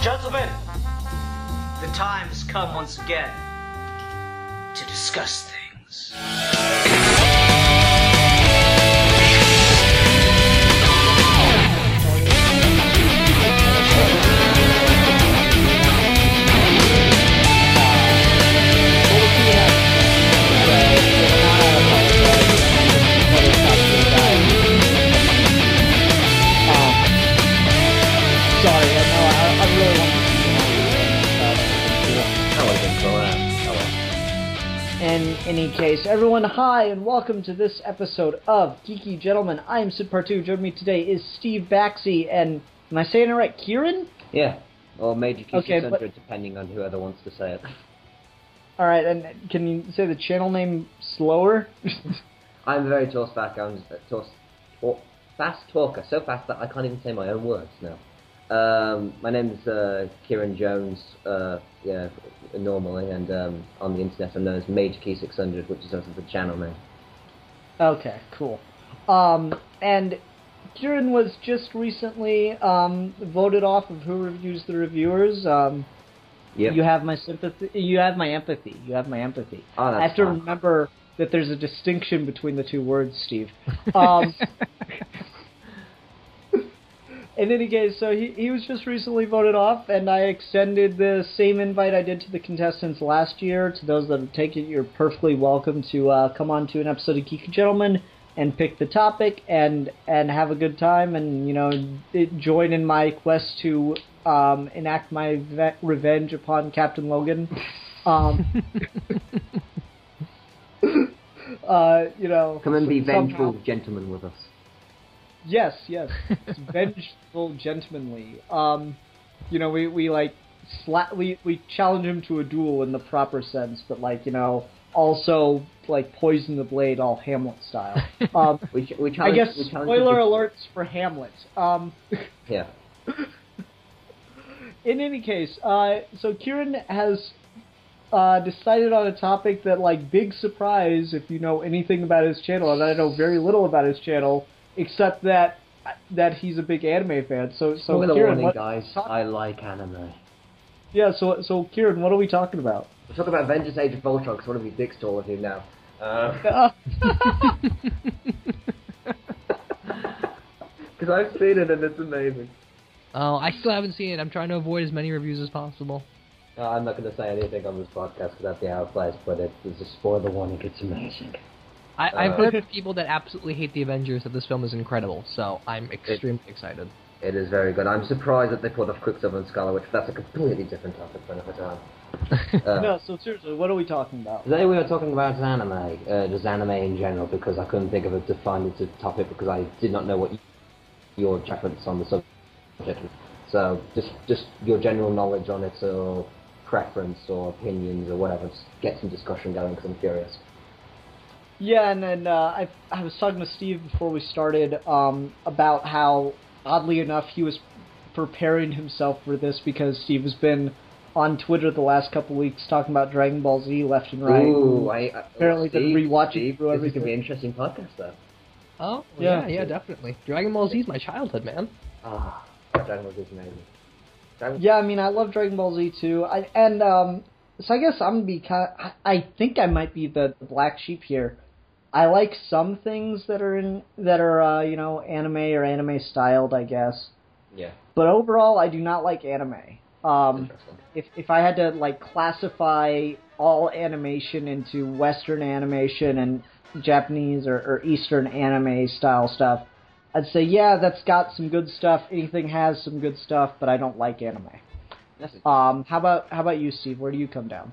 Gentlemen, the time has come once again to discuss things. In any case, everyone, hi, and welcome to this episode of Geeky Gentlemen. I am Sid Partout. Joining me today is Steve Baxey, and am I saying it right, Kieran? Yeah, or Major Key Okay, 600, depending on whoever wants to say it. Alright, and can you say the channel name slower? I'm a very fast talker, so fast that I can't even say my own words now. My name's Kieran Jones, normally, and on the internet I'm known as Major Key 600, which is also the channel name. Okay, cool. And Kieran was just recently voted off of Who Reviews the Reviewers. Yep. You have my sympathy. You have my empathy. You have my empathy. Oh, that's I have to fine. remember that there's a distinction between the two words, Steve. In any case, so he was just recently voted off, and I extended the same invite I did to the contestants last year. To those that have taken it, you're perfectly welcome to come on to an episode of Geeky Gentlemen and pick the topic and have a good time and, join in my quest to enact my revenge upon Captain Logan. Come and be vengeful gentlemen with us. Yes, it's vengeful, gentlemanly. We challenge him to a duel in the proper sense, but also poison the blade, all Hamlet style. I guess spoiler alerts for Hamlet. Yeah. In any case, so Kieran has decided on a topic that, big surprise if you know anything about his channel, and I know very little about his channel. Except that he's a big anime fan. So Kieran, guys, I like anime. Yeah, so Kieran, what are we talking about? We're talking about Avengers Age of Ultron, because one of you dicks taller than him now. Because I've seen it and it's amazing. Oh, I still haven't seen it. I'm trying to avoid as many reviews as possible. I'm not going to say anything on this podcast because that's the how it plays, but it's a spoiler warning. It's amazing. I've heard from people that absolutely hate the Avengers that this film is incredible, so I'm extremely excited. It is very good. I'm surprised that they put off Quicksilver and Scarlet Witch, but that's a completely different topic for another time. No, so seriously, what are we talking about? Today we are talking about anime, just anime in general, because I couldn't think of a defined topic because I did not know what your preference on the subject was. So just your general knowledge on it, or preference, or opinions, or whatever. Just get some discussion going because I'm curious. Yeah, and then I was talking to Steve before we started about how, oddly enough, he was preparing himself for this because Steve has been on Twitter the last couple weeks talking about Dragon Ball Z left and right. Ooh, apparently been rewatching through everything. This is going to be an interesting podcast, though. Oh, yeah, definitely. Dragon Ball Z is my childhood, man. Dragon Ball Z is amazing. Yeah, I mean, I love Dragon Ball Z too. So I guess I'm gonna be I think I might be the black sheep here. I like some things that are anime or anime styled, I guess. Yeah. But overall, I do not like anime. If I had to classify all animation into Western animation and Japanese or Eastern anime style stuff, I'd say that's got some good stuff. Anything has some good stuff, but I don't like anime. How about you, Steve? Where do you come down?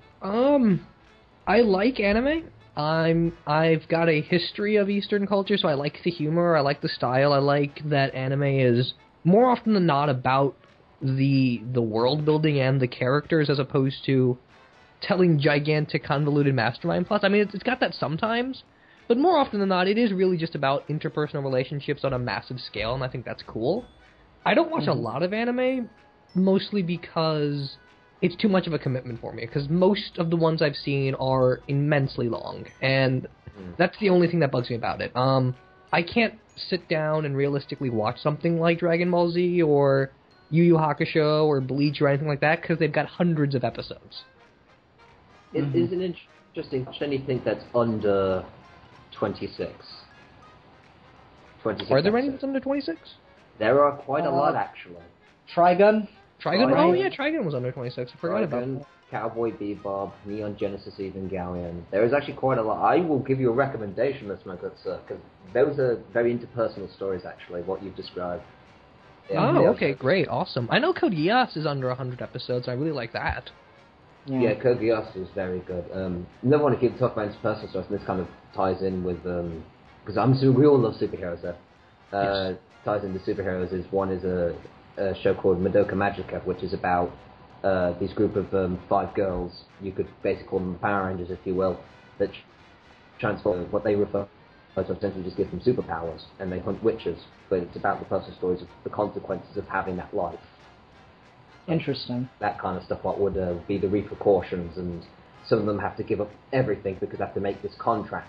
I like anime. I've got a history of Eastern culture, so I like the humor, I like the style, I like that anime is more often than not about the world building and the characters as opposed to telling gigantic convoluted mastermind plots. I mean, it's got that sometimes, but But more often than not, it is really just about interpersonal relationships on a massive scale, and I think that's cool. I don't watch a lot of anime, mostly because it's too much of a commitment for me, because most of the ones I've seen are immensely long, and that's the only thing that bugs me about it. I can't sit down and realistically watch something like Dragon Ball Z or Yu Yu Hakusho or Bleach or anything like that, because they've got hundreds of episodes. Is it interesting? Watch anything that's under 26? 26 Are there any episodes. that's under 26? There are quite a lot, actually. Trigun? Trigun? Oh yeah, Trigun was under 26. I forgot about that. Cowboy Bebop, Neon Genesis Evangelion. There is actually quite a lot. I will give you a recommendation, that's my good sir, because those are very interpersonal stories, actually, what you've described. Yeah, okay, great, awesome. I know Code Geass is under 100 episodes. I really like that. Yeah, Code Geass is very good. Another one, if you talk about interpersonal stories, and this kind of ties in with, because we all love superheroes there. Yes. Ties into superheroes is one is a show called Madoka Magica, which is about this group of 5 girls. You could basically call them Power Rangers, if you will, that transform what they refer to essentially just give them superpowers, and they hunt witches. But it's about the personal stories of the consequences of having that life. Interesting. That kind of stuff. What would be the repercussions, and some of them have to give up everything because they have to make this contract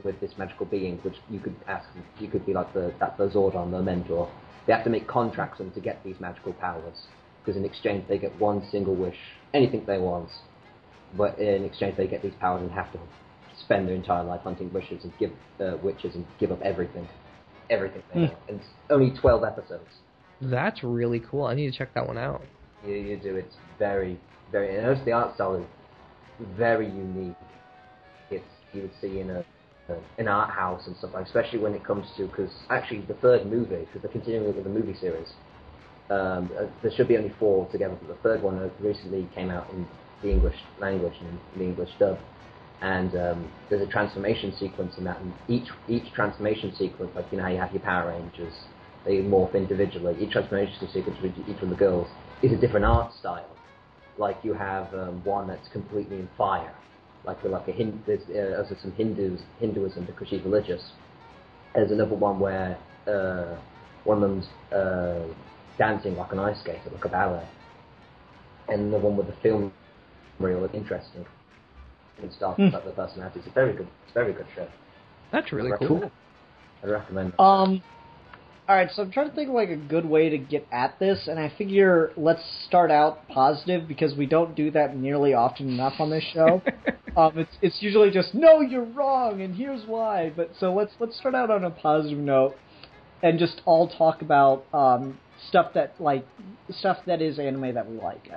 with this magical being, which you could ask. You could be like the Zordon, the mentor. They have to make contracts with them to get these magical powers, because in exchange they get one single wish, anything they want. But in exchange they get these powers and have to spend their entire life hunting witches and give up everything they want. And it's only 12 episodes. That's really cool. I need to check that one out. You do. It's very, very. And notice the art style is very unique. It's you would see in an art house and stuff like, especially when it comes to, because actually the third movie, because they're continuing with the movie series. There should be only 4 together, but the third one recently came out in the English language and the English dub. And there's a transformation sequence in that, and each transformation sequence, like you know how you have your Power Rangers, they morph individually. Each transformation sequence for each of the girls is a different art style. Like you have one that's completely in fire, like there's some Hinduism because she's religious. There's another one where one of them's dancing like an ice skater, like a ballet, and the one with the film reel is interesting. And stuff about the personalities. It's very good show. That's really cool. I recommend it. Alright, so I'm trying to think of like a good way to get at this, and I figure let's start out positive, because we don't do that nearly often enough on this show. It's usually just, no, you're wrong, and here's why. But so let's start out on a positive note, and just all talk about stuff that is anime that we like.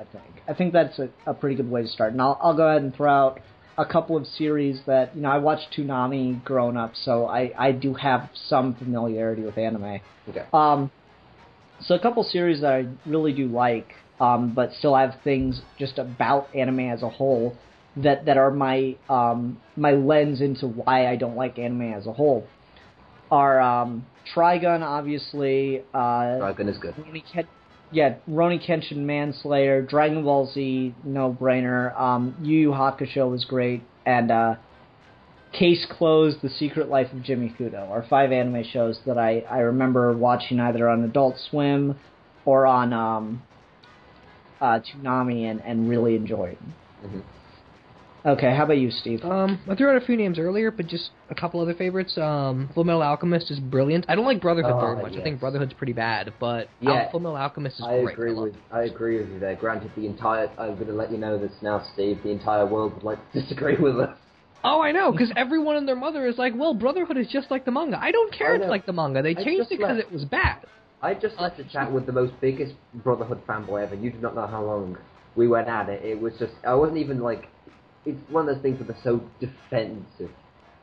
I think that's a pretty good way to start. And I'll go ahead and throw out a couple of series that, I watched Toonami growing up, so I do have some familiarity with anime. Okay. So a couple series that I really do like, but still have things just about anime as a whole that are my lens into why I don't like anime as a whole are Trigun, obviously. Trigun is good. Rurouni Kenshin Manslayer, Dragon Ball Z, no-brainer, Yu Yu Hakusho was great, and Case Closed, The Secret Life of Jimmy Kudo are 5 anime shows that I remember watching either on Adult Swim or on Toonami and really enjoyed. Mm-hmm. Okay, how about you, Steve? I threw out a few names earlier, but just a couple other favorites. Full Metal Alchemist is brilliant. I don't like Brotherhood very much. Yes. I think Brotherhood's pretty bad, but Full Metal Alchemist is great. I agree with you there. Granted, I'm going to let you know this now, Steve. The entire world would like to disagree with us. Oh, I know, because everyone and their mother is like, well, Brotherhood is just like the manga. I don't care it's like the manga. They changed it because it was bad. I just left a chat with the most biggest Brotherhood fanboy ever. You do not know how long we went at it. It was just, I wasn't even like, it's one of those things that are so defensive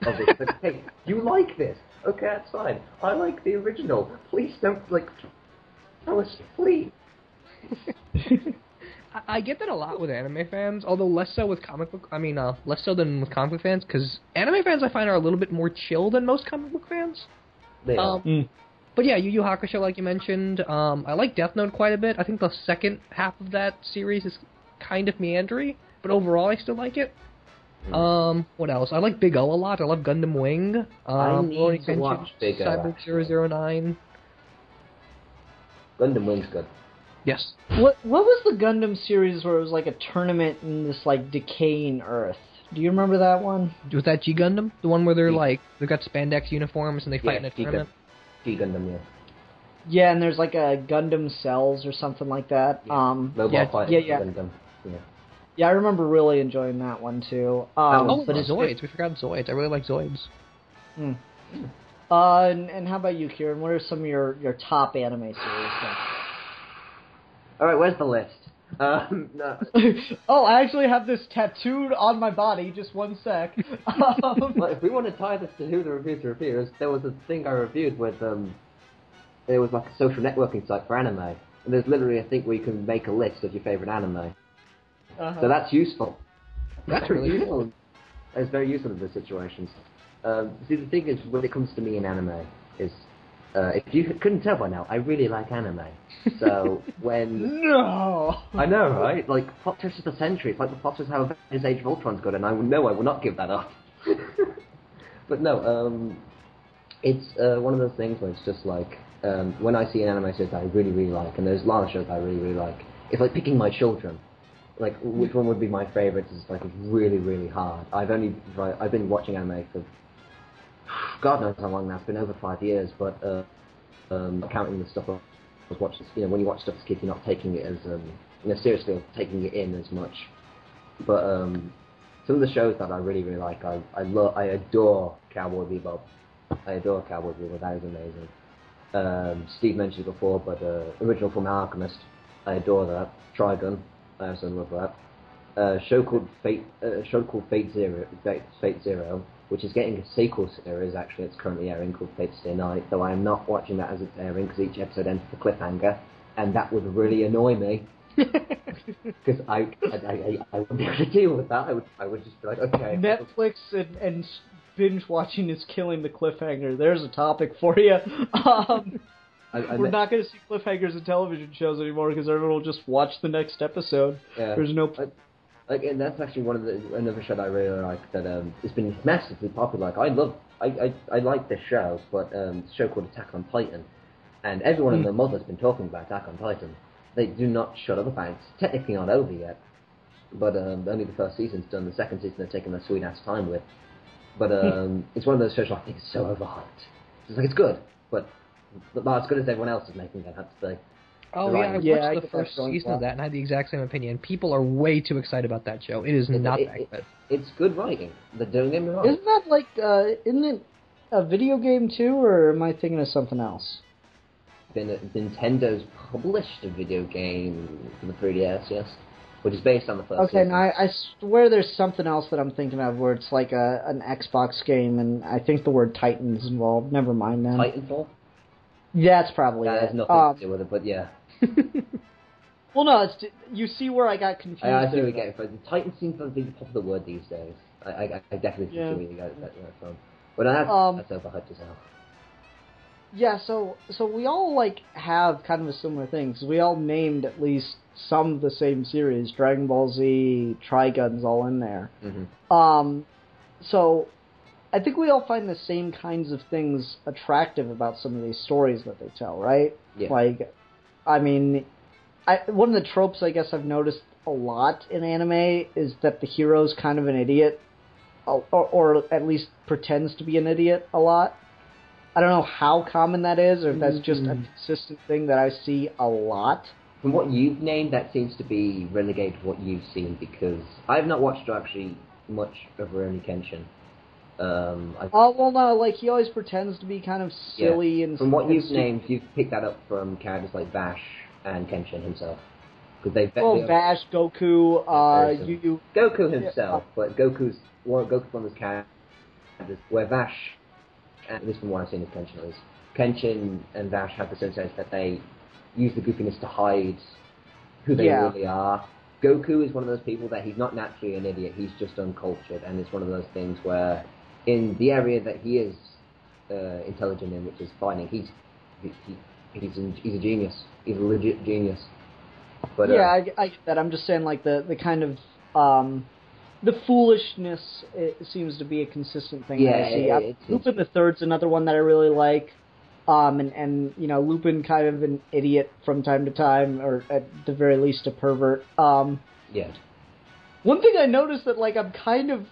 of it. Like, hey, you like this? Okay, that's fine. I like the original. Please don't, tell us, please. I get that a lot with anime fans, although less so with less so than with comic book fans, because anime fans I find are a little bit more chill than most comic book fans. They are. But yeah, Yu Yu Hakusho, like you mentioned. I like Death Note quite a bit. I think the second half of that series is kind of meandering, but overall I still like it. What else? I like Big O a lot. I love Gundam Wing. I need to watch Big O, Cyber actually. 009. Gundam Wing's good. Yes. What was the Gundam series where it was like a tournament in this like decaying Earth? Do you remember that one? Was that G Gundam? The one where they've got spandex uniforms and they fight in a tournament? G Gundam, yeah. Yeah, and there's like a Gundam Cells or something like that. Yeah. Mobile fighting Gundam. Yeah. Yeah, I remember really enjoying that one too. But Zoids. We forgot Zoids. I really like Zoids. And how about you, Kieran? What are some of your top anime series? Alright, where's the list? No. Oh, I actually have this tattooed on my body. Just one sec. Well, if we want to tie this to who the reviewers, there was a thing I reviewed with it was like a social networking site for anime, and there's literally a thing where you can make a list of your favorite anime. So that's useful. That's really useful. It's very useful in those situations. See, the thing is, when it comes to me in anime, is if you couldn't tell by now, I really like anime. So when No, I know, right? Like plot twist of the century. It's like the plot twist how Avengers Age of Ultron's good, and I know I will not give that up. But no, it's one of those things where it's just like when I see an anime series that I really, really like, and there's a lot of shows that I really, really like. It's like picking my children. Like which one would be my favorite is like really, really hard. I've been watching anime for God knows how long now. It's been over 5 years, but counting the stuff I was watching. You know, when you watch stuff as a kid, you're not taking it as seriously, or taking it in as much. But some of the shows that I really, really like, I adore Cowboy Bebop. I adore Cowboy Bebop. That is amazing. Steve mentioned it before, but original Full Metal Alchemist, I adore that. Trigun, I also love that. Show called Fate Zero, which is getting a sequel series. Actually, it's currently airing, called Fate Stay Night. Though I am not watching that as it's airing because each episode ends with a cliffhanger, and that would really annoy me. Because I wouldn't be able to deal with that. I would just be like, okay. Netflix and binge watching is killing the cliffhanger. There's a topic for you. We're not going to see cliffhangers in television shows anymore because everyone will just watch the next episode. Yeah. There's no. And that's actually another show that I really like that it's been massively popular. Like I like this show, but it's a show called Attack on Titan, and everyone and their mother's been talking about Attack on Titan. They do not shut up about it. It's technically not over yet, but only the first season's done. The second season they're taking their sweet ass time with. But it's one of those shows I think is so overhyped. It's like it's good, but not as good as everyone else is making it. I have to say. Oh yeah, I watched the first season of that and had the exact same opinion. People are way too excited about that show. It is not that good. It's good writing. They're doing it wrong. Isn't that like isn't it a video game too, or am I thinking of something else? Nintendo's published a video game for the 3DS, yes, which is based on the first. Okay, season. now I swear there's something else that I'm thinking of where it's like an Xbox game, and I think the word Titan's involved. Never mind then. Titanfall? Yeah, that's probably That it. has nothing to do with it, but yeah. Well, no, you see where I got confused. I see where you get it from. Titan seems to be the popular word these days. I definitely see where you got that from. But that's overhyped as hell. Yeah, so we all like have kind of a similar thing, because we all named at least some of the same series, Dragon Ball Z, Trigun's all in there. Mm-hmm. So I think we all find the same kinds of things attractive about some of these stories that they tell, right? Yeah. Like, I mean, one of the tropes I guess I've noticed a lot in anime is that the hero's kind of an idiot, or at least pretends to be an idiot a lot. I don't know how common that is, or if that's just a consistent thing that I see a lot. From what you've named, that seems to be relegated to what you've seen, because I've not watched actually much of Rurouni Kenshin. Well, no, like, he always pretends to be kind of silly and... From what you've named, you've picked that up from characters like Vash and Kenshin himself. Vash, Goku, Yu... Goku himself, but Goku's one of those characters where Vash, at least from what I've seen of Kenshin at least, Kenshin and Vash have the sense that they use the goofiness to hide who they really are. Goku is one of those people that he's not naturally an idiot, he's just uncultured, and it's one of those things where in the area that he is intelligent in, which is fighting, he's a genius. He's a legit genius. But I get that. I'm just saying, like, the kind of the foolishness it seems to be a consistent thing that I see. Lupin the Third's another one that I really like. And you know, Lupin kind of an idiot from time to time, or at the very least a pervert. Yeah. One thing I noticed that like I'm kind of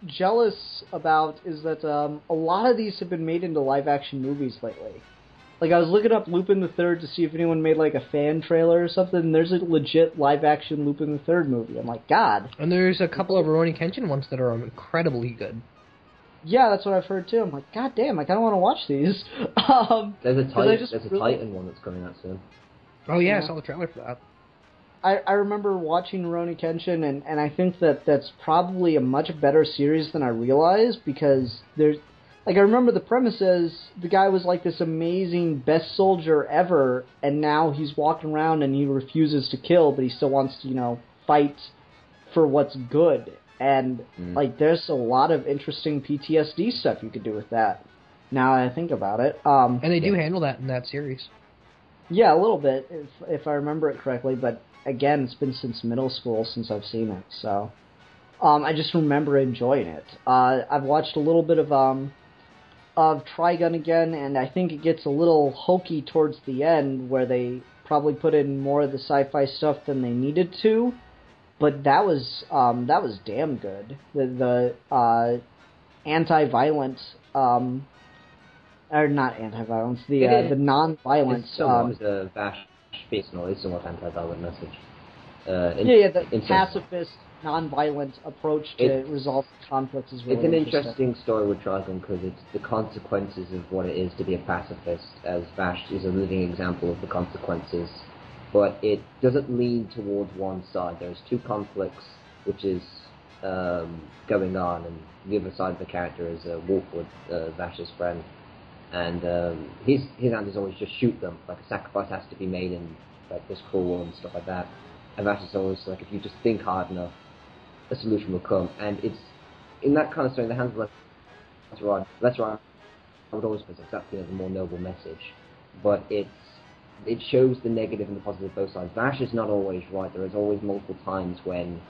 jealous about is that a lot of these have been made into live action movies lately. Like I was looking up Lupin the Third to see if anyone made like a fan trailer or something, and there's a legit live action Lupin the Third movie. I'm like, God. And there's a couple of Rurouni Kenshin ones that are incredibly good. Yeah, that's what I've heard too. I'm like, God damn, I kind of want to watch these. There's a Titan one that's coming out soon. Oh yeah, I saw the trailer for that. I remember watching Rurouni Kenshin, and I think that's probably a much better series than I realized, because there's, like, I remember the premise is the guy was like this amazing best soldier ever, and now he's walking around and he refuses to kill, but he still wants to, you know, fight for what's good. And, like, there's a lot of interesting PTSD stuff you could do with that, now I think about it. And they do handle that in that series. Yeah, a little bit, if I remember it correctly, but again, it's been since middle school since I've seen it, so I just remember enjoying it. I've watched a little bit of Trigun again, and I think it gets a little hokey towards the end, where they probably put in more of the sci-fi stuff than they needed to. But that was damn good. The anti-violent, or not anti-violence, the non-violence. The Vash Space is somewhat anti-violent message. The pacifist, non-violent approach to resolve conflicts is really interesting. It's an interesting story with Trigun because it's the consequences of what it is to be a pacifist, as Vash is a living example of the consequences. But it doesn't lean towards one side. There's two conflicts which is going on, and the other side of the character is Wolfwood, Vash's friend. And his answer is always just shoot them. Like, a sacrifice has to be made in like this cruel world and stuff like that. And Vash is always like, if you just think hard enough, a solution will come. And it's in that kind of story, the hands of Lesser I would always present exactly as a more noble message. But it shows the negative and the positive both sides. Vash is not always right. There is always multiple times when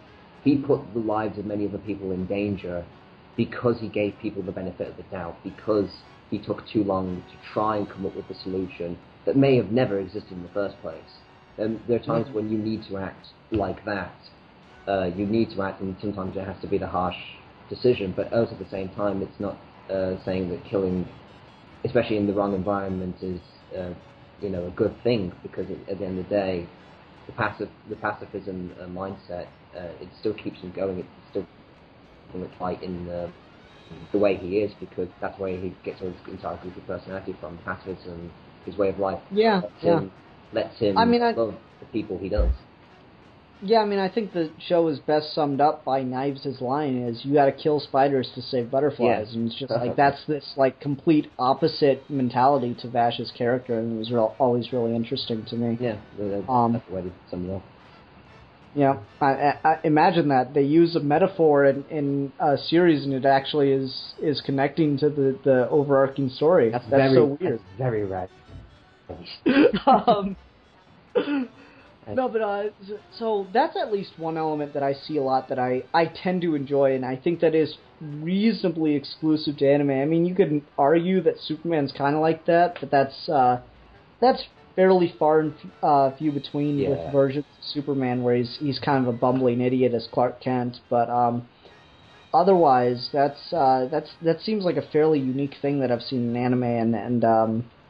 he put the lives of many other people in danger because he gave people the benefit of the doubt, because he took too long to try and come up with a solution that may have never existed in the first place. And there are times when you need to act like that. You need to act, and sometimes it has to be the harsh decision, but also at the same time, it's not saying that killing, especially in the wrong environment, is a good thing, because at the end of the day, the pacifism mindset, it still keeps him going. It's still going to fight in the way he is, because that's where he gets all his entire group of personality from. Pacifism, his way of life, lets him love the people he does. Yeah, I mean, I think the show is best summed up by Knives' line is, you gotta kill spiders to save butterflies, and it's just like, that's this like complete opposite mentality to Vash's character, and it was always really interesting to me. Yeah, that's the way to sum it up. Yeah, I imagine that they use a metaphor in a series, and it actually is connecting to the overarching story. That's so weird. That's very right. No, but so that's at least one element that I see a lot that I tend to enjoy, and I think that is reasonably exclusive to anime. I mean, you could argue that Superman's kind of like that, but that's fairly far and few between with versions of Superman where he's kind of a bumbling idiot as Clark Kent. But otherwise, that seems like a fairly unique thing that I've seen in anime, and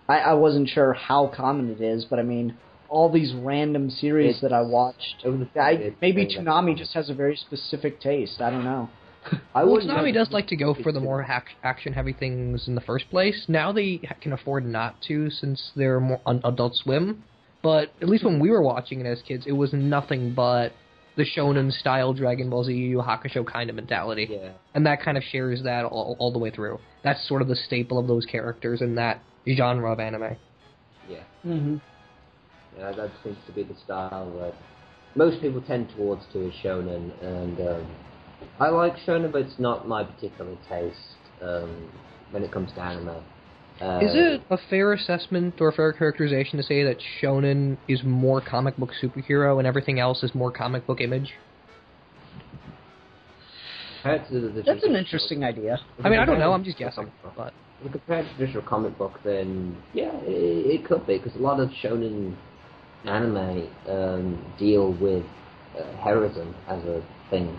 I wasn't sure how common it is, but I mean, all these random series that I watched, maybe Toonami just has a very specific taste. I don't know. Toonami does like to go for the more action-heavy things in the first place. Now they can afford not to, since they're more on Adult Swim. But at least when we were watching it as kids, it was nothing but the shonen-style Dragon Ball Z, Yu Yu Hakusho kind of mentality. Yeah. And that kind of shares that all the way through. That's sort of the staple of those characters in that genre of anime. Yeah. Mm-hmm. Yeah, that seems to be the style that most people tend towards to, is shonen, and I like shonen, but it's not my particular taste when it comes to anime. Is it a fair assessment or a fair characterization to say that shonen is more comic book superhero and everything else is more comic book image? That's an interesting idea. I mean, I don't know. I'm just guessing. But if compared to traditional comic book, then yeah, it could be, because a lot of shonen anime deal with heroism as a thing.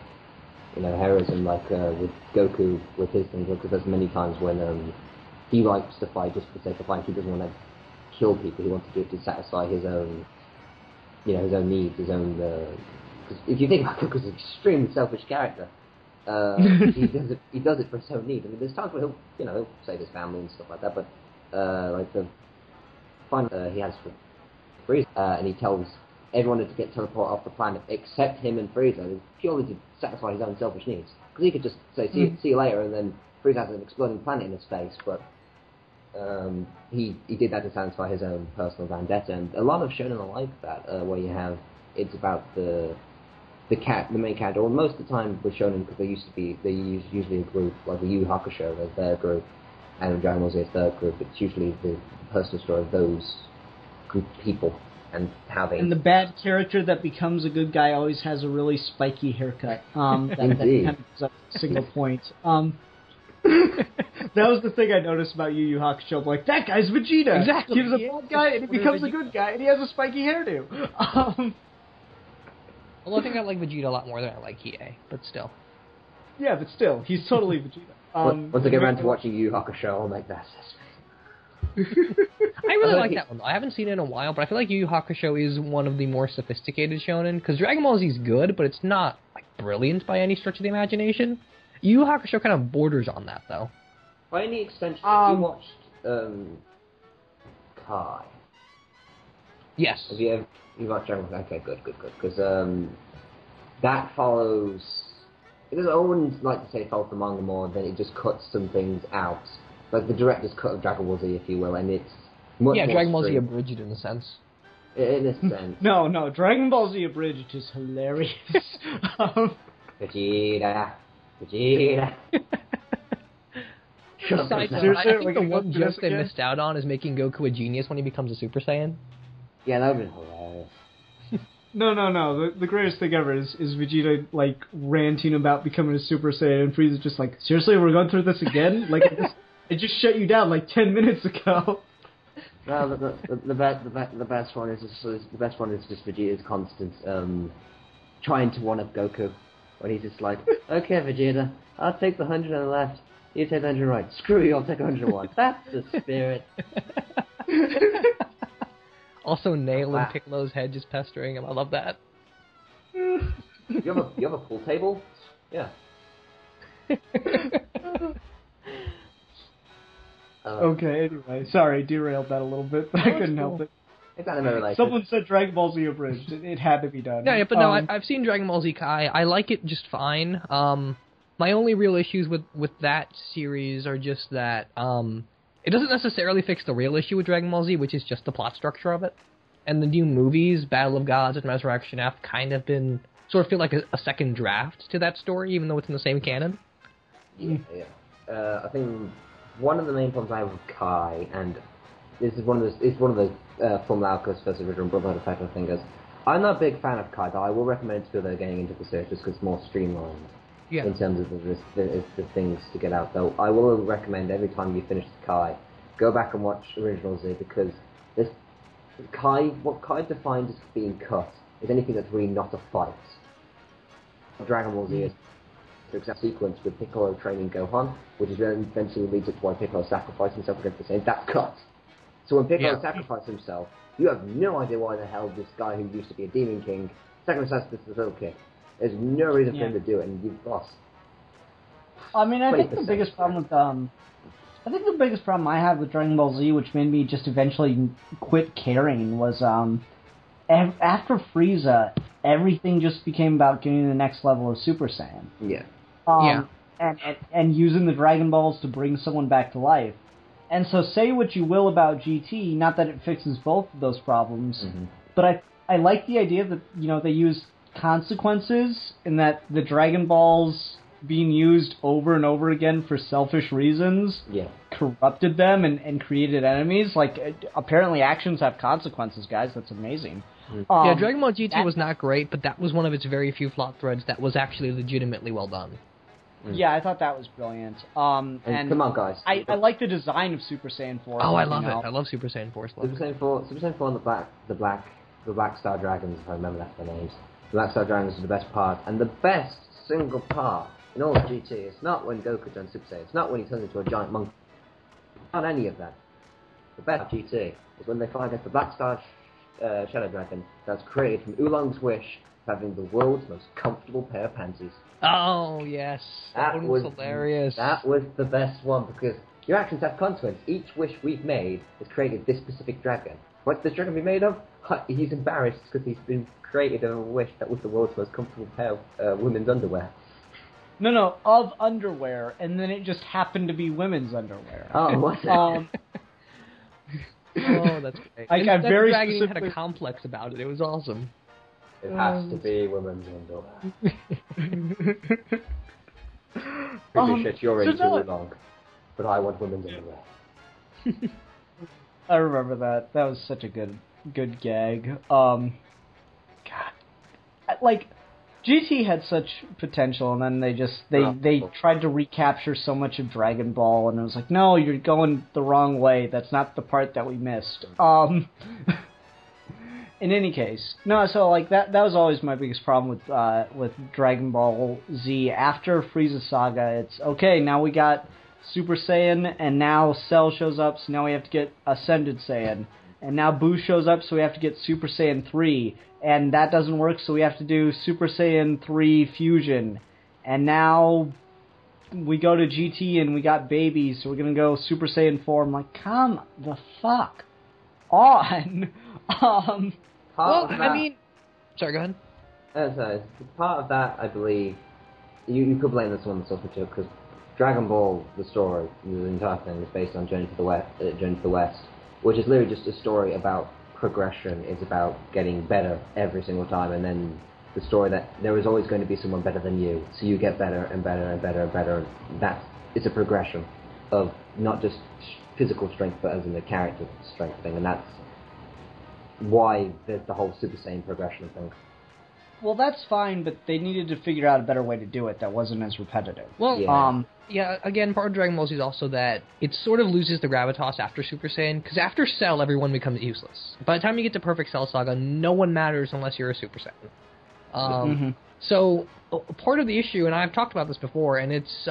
You know, heroism, like with Goku with his thing, because there's many times when he likes to fight just for the sake of fighting. He doesn't want to kill people. He wants to do it to satisfy his own, his own needs, his own. Because if you think about Goku's an extremely selfish character. He does it for his own needs. I mean, there's times where he'll save his family and stuff like that, but like the fun he has for Frieza, and he tells everyone to get teleported off the planet except him and Frieza, purely to satisfy his own selfish needs. Because he could just say, see you later, and then Frieza has an exploding planet in his face, but he did that to satisfy his own personal vendetta. And a lot of shonen are like that, where you have, it's about the main character, or most of the time with shonen, because they usually a group, like the Yu Yu Hakusho, there's their group, and Dragon Ball Z is their group. It's usually the personal story of those group of people and how they. And the bad character that becomes a good guy always has a really spiky haircut. That kind of gives up a single point. That was the thing I noticed about Yu Yu Hakusho. I'm like, that guy's Vegeta. Exactly. He was a bad guy and he becomes a good guy and he has a spiky hairdo. Although I think I like Vegeta a lot more than I like Hiei, but still. Yeah, but still, he's totally Vegeta. Once I get around to watching Yu Yu Hakusho, I'll make that assessment. I really like that one, though. I haven't seen it in a while, but I feel like Yu Yu Hakusho is one of the more sophisticated shonen, because Dragon Ball Z is good, but it's not like brilliant by any stretch of the imagination. Yu Yu Hakusho kind of borders on that, though. By any extension, have you watched Kai? Yes. Have you ever... You watched Dragon Ball? Okay, good. Because that follows... I wouldn't like to say it follows the manga more, then it just cuts some things out. Like the director's cut of Dragon Ball Z, if you will, and it's much more Dragon Ball Z stream. abridged in a sense. In a sense. No, Dragon Ball Z abridged is hilarious. Vegeta. Besides, I think the one joke they missed out on is making Goku a genius when he becomes a Super Saiyan. Yeah, that would have been hilarious. No. The greatest thing ever is Vegeta, like, ranting about becoming a Super Saiyan, and Frieza's just like, seriously, we're going through this again? Like, I just shut you down, like, 10 minutes ago. No, the best one is just Vegeta's constant trying to one-up Goku. When he's just like, okay, Vegeta, I'll take the 100 on the left. You take the 100 right. Screw you, I'll take 101. That's the spirit. Also, nailing Piccolo's head, just pestering him. I love that. You have a pool table? Yeah. Okay, anyway. Sorry, derailed that a little bit, but I couldn't help it. It's anime related. Someone said Dragon Ball Z abridged. It had to be done. Yeah, but no, I've seen Dragon Ball Z Kai. I like it just fine. My only real issues with that series are just that it doesn't necessarily fix the real issue with Dragon Ball Z, which is just the plot structure of it. And the new movies, Battle of Gods and Resurrection F, kind of been sort of feel like a second draft to that story, even though it's in the same canon. Yeah. I think one of the main problems I have with Kai, and this is one of those Full Malchus versus Original Brotherhood effect of things. I'm not a big fan of Kai, but I will recommend it to people that are getting into the series just because it's more streamlined in terms of the things to get out. Though I will recommend every time you finish Kai, go back and watch Original Z, because this what Kai defines as being cut is anything that's really not a fight. Dragon Ball Z is, for example, sequence with Piccolo training Gohan, which is then eventually leads to why Piccolo sacrificed himself against the Saiyans. That's cut. So when Piccolo sacrificed himself, you have no idea why the hell this guy who used to be a Demon King sacrificed this little kid. There's no reason for him to do it, and you've lost. I mean, I think the biggest problem I had with Dragon Ball Z, which made me just eventually quit caring, was after Frieza, everything just became about getting to the next level of Super Saiyan. Yeah. And using the Dragon Balls to bring someone back to life. And so say what you will about GT, not that it fixes both of those problems, but I like the idea that, they use consequences, and that the Dragon Balls being used over and over again for selfish reasons corrupted them and created enemies. Like, apparently actions have consequences, guys. That's amazing. Dragon Ball GT was not great, but that was one of its very few plot threads that was actually legitimately well done. Yeah, I thought that was brilliant. And come on, guys. I like the design of Super Saiyan 4. Oh, I love it. I love Super Saiyan 4. Super Saiyan 4 and the Black Star Dragons, if I remember that's their names. The Black Star Dragons are the best part, and the best single part in all of GT. It's not when Goku turns Super Saiyan. It's not when he turns into a giant monkey. Not any of that. The best GT is when they fight against the Black Star Shadow Dragon that's created from Oolong's wish of having the world's most comfortable pair of panties. Oh, yes. That was hilarious. That was the best one, because your actions have consequence. Each wish we've made has created this specific dragon. What's this dragon be made of? He's embarrassed because he's been created of a wish that was the world's most comfortable pair of women's underwear. No, of underwear, and then it just happened to be women's underwear. Oh, was it? Oh, that's great. Like, that very dragon had a specifically- complex about it. It was awesome. It has to be women's underwear. Pretty shit, you're in too long. But I want women's underwear. I remember that. That was such a good gag. God, like GT had such potential, and then they tried to recapture so much of Dragon Ball, and it was like, no, you're going the wrong way. That's not the part that we missed. In any case, no. So like that was always my biggest problem with Dragon Ball Z. After Frieza Saga, it's okay. Now we got Super Saiyan, and now Cell shows up, so now we have to get Ascended Saiyan. And now Boo shows up, so we have to get Super Saiyan 3. And that doesn't work, so we have to do Super Saiyan 3 Fusion. And now we go to GT and we got babies, so we're going to go Super Saiyan 4. I'm like, come the fuck on. I mean... Sorry, go ahead. So, part of that, I believe, you could blame this on the source material, because Dragon Ball, the story, the entire thing, is based on Journey to the West, which is literally just a story about progression. It's about getting better every single time, and then the story that there is always going to be someone better than you, so you get better and better and better and better. It's a progression of not just physical strength, but as in the character strength thing, and that's why there's the whole Super Saiyan progression thing. Well, that's fine, but they needed to figure out a better way to do it that wasn't as repetitive. Well, yeah. Again, part of Dragon Ball Z is also that it sort of loses the gravitas after Super Saiyan, because after Cell, everyone becomes useless. By the time you get to Perfect Cell Saga, no one matters unless you're a Super Saiyan. So, part of the issue, and I've talked about this before, and it's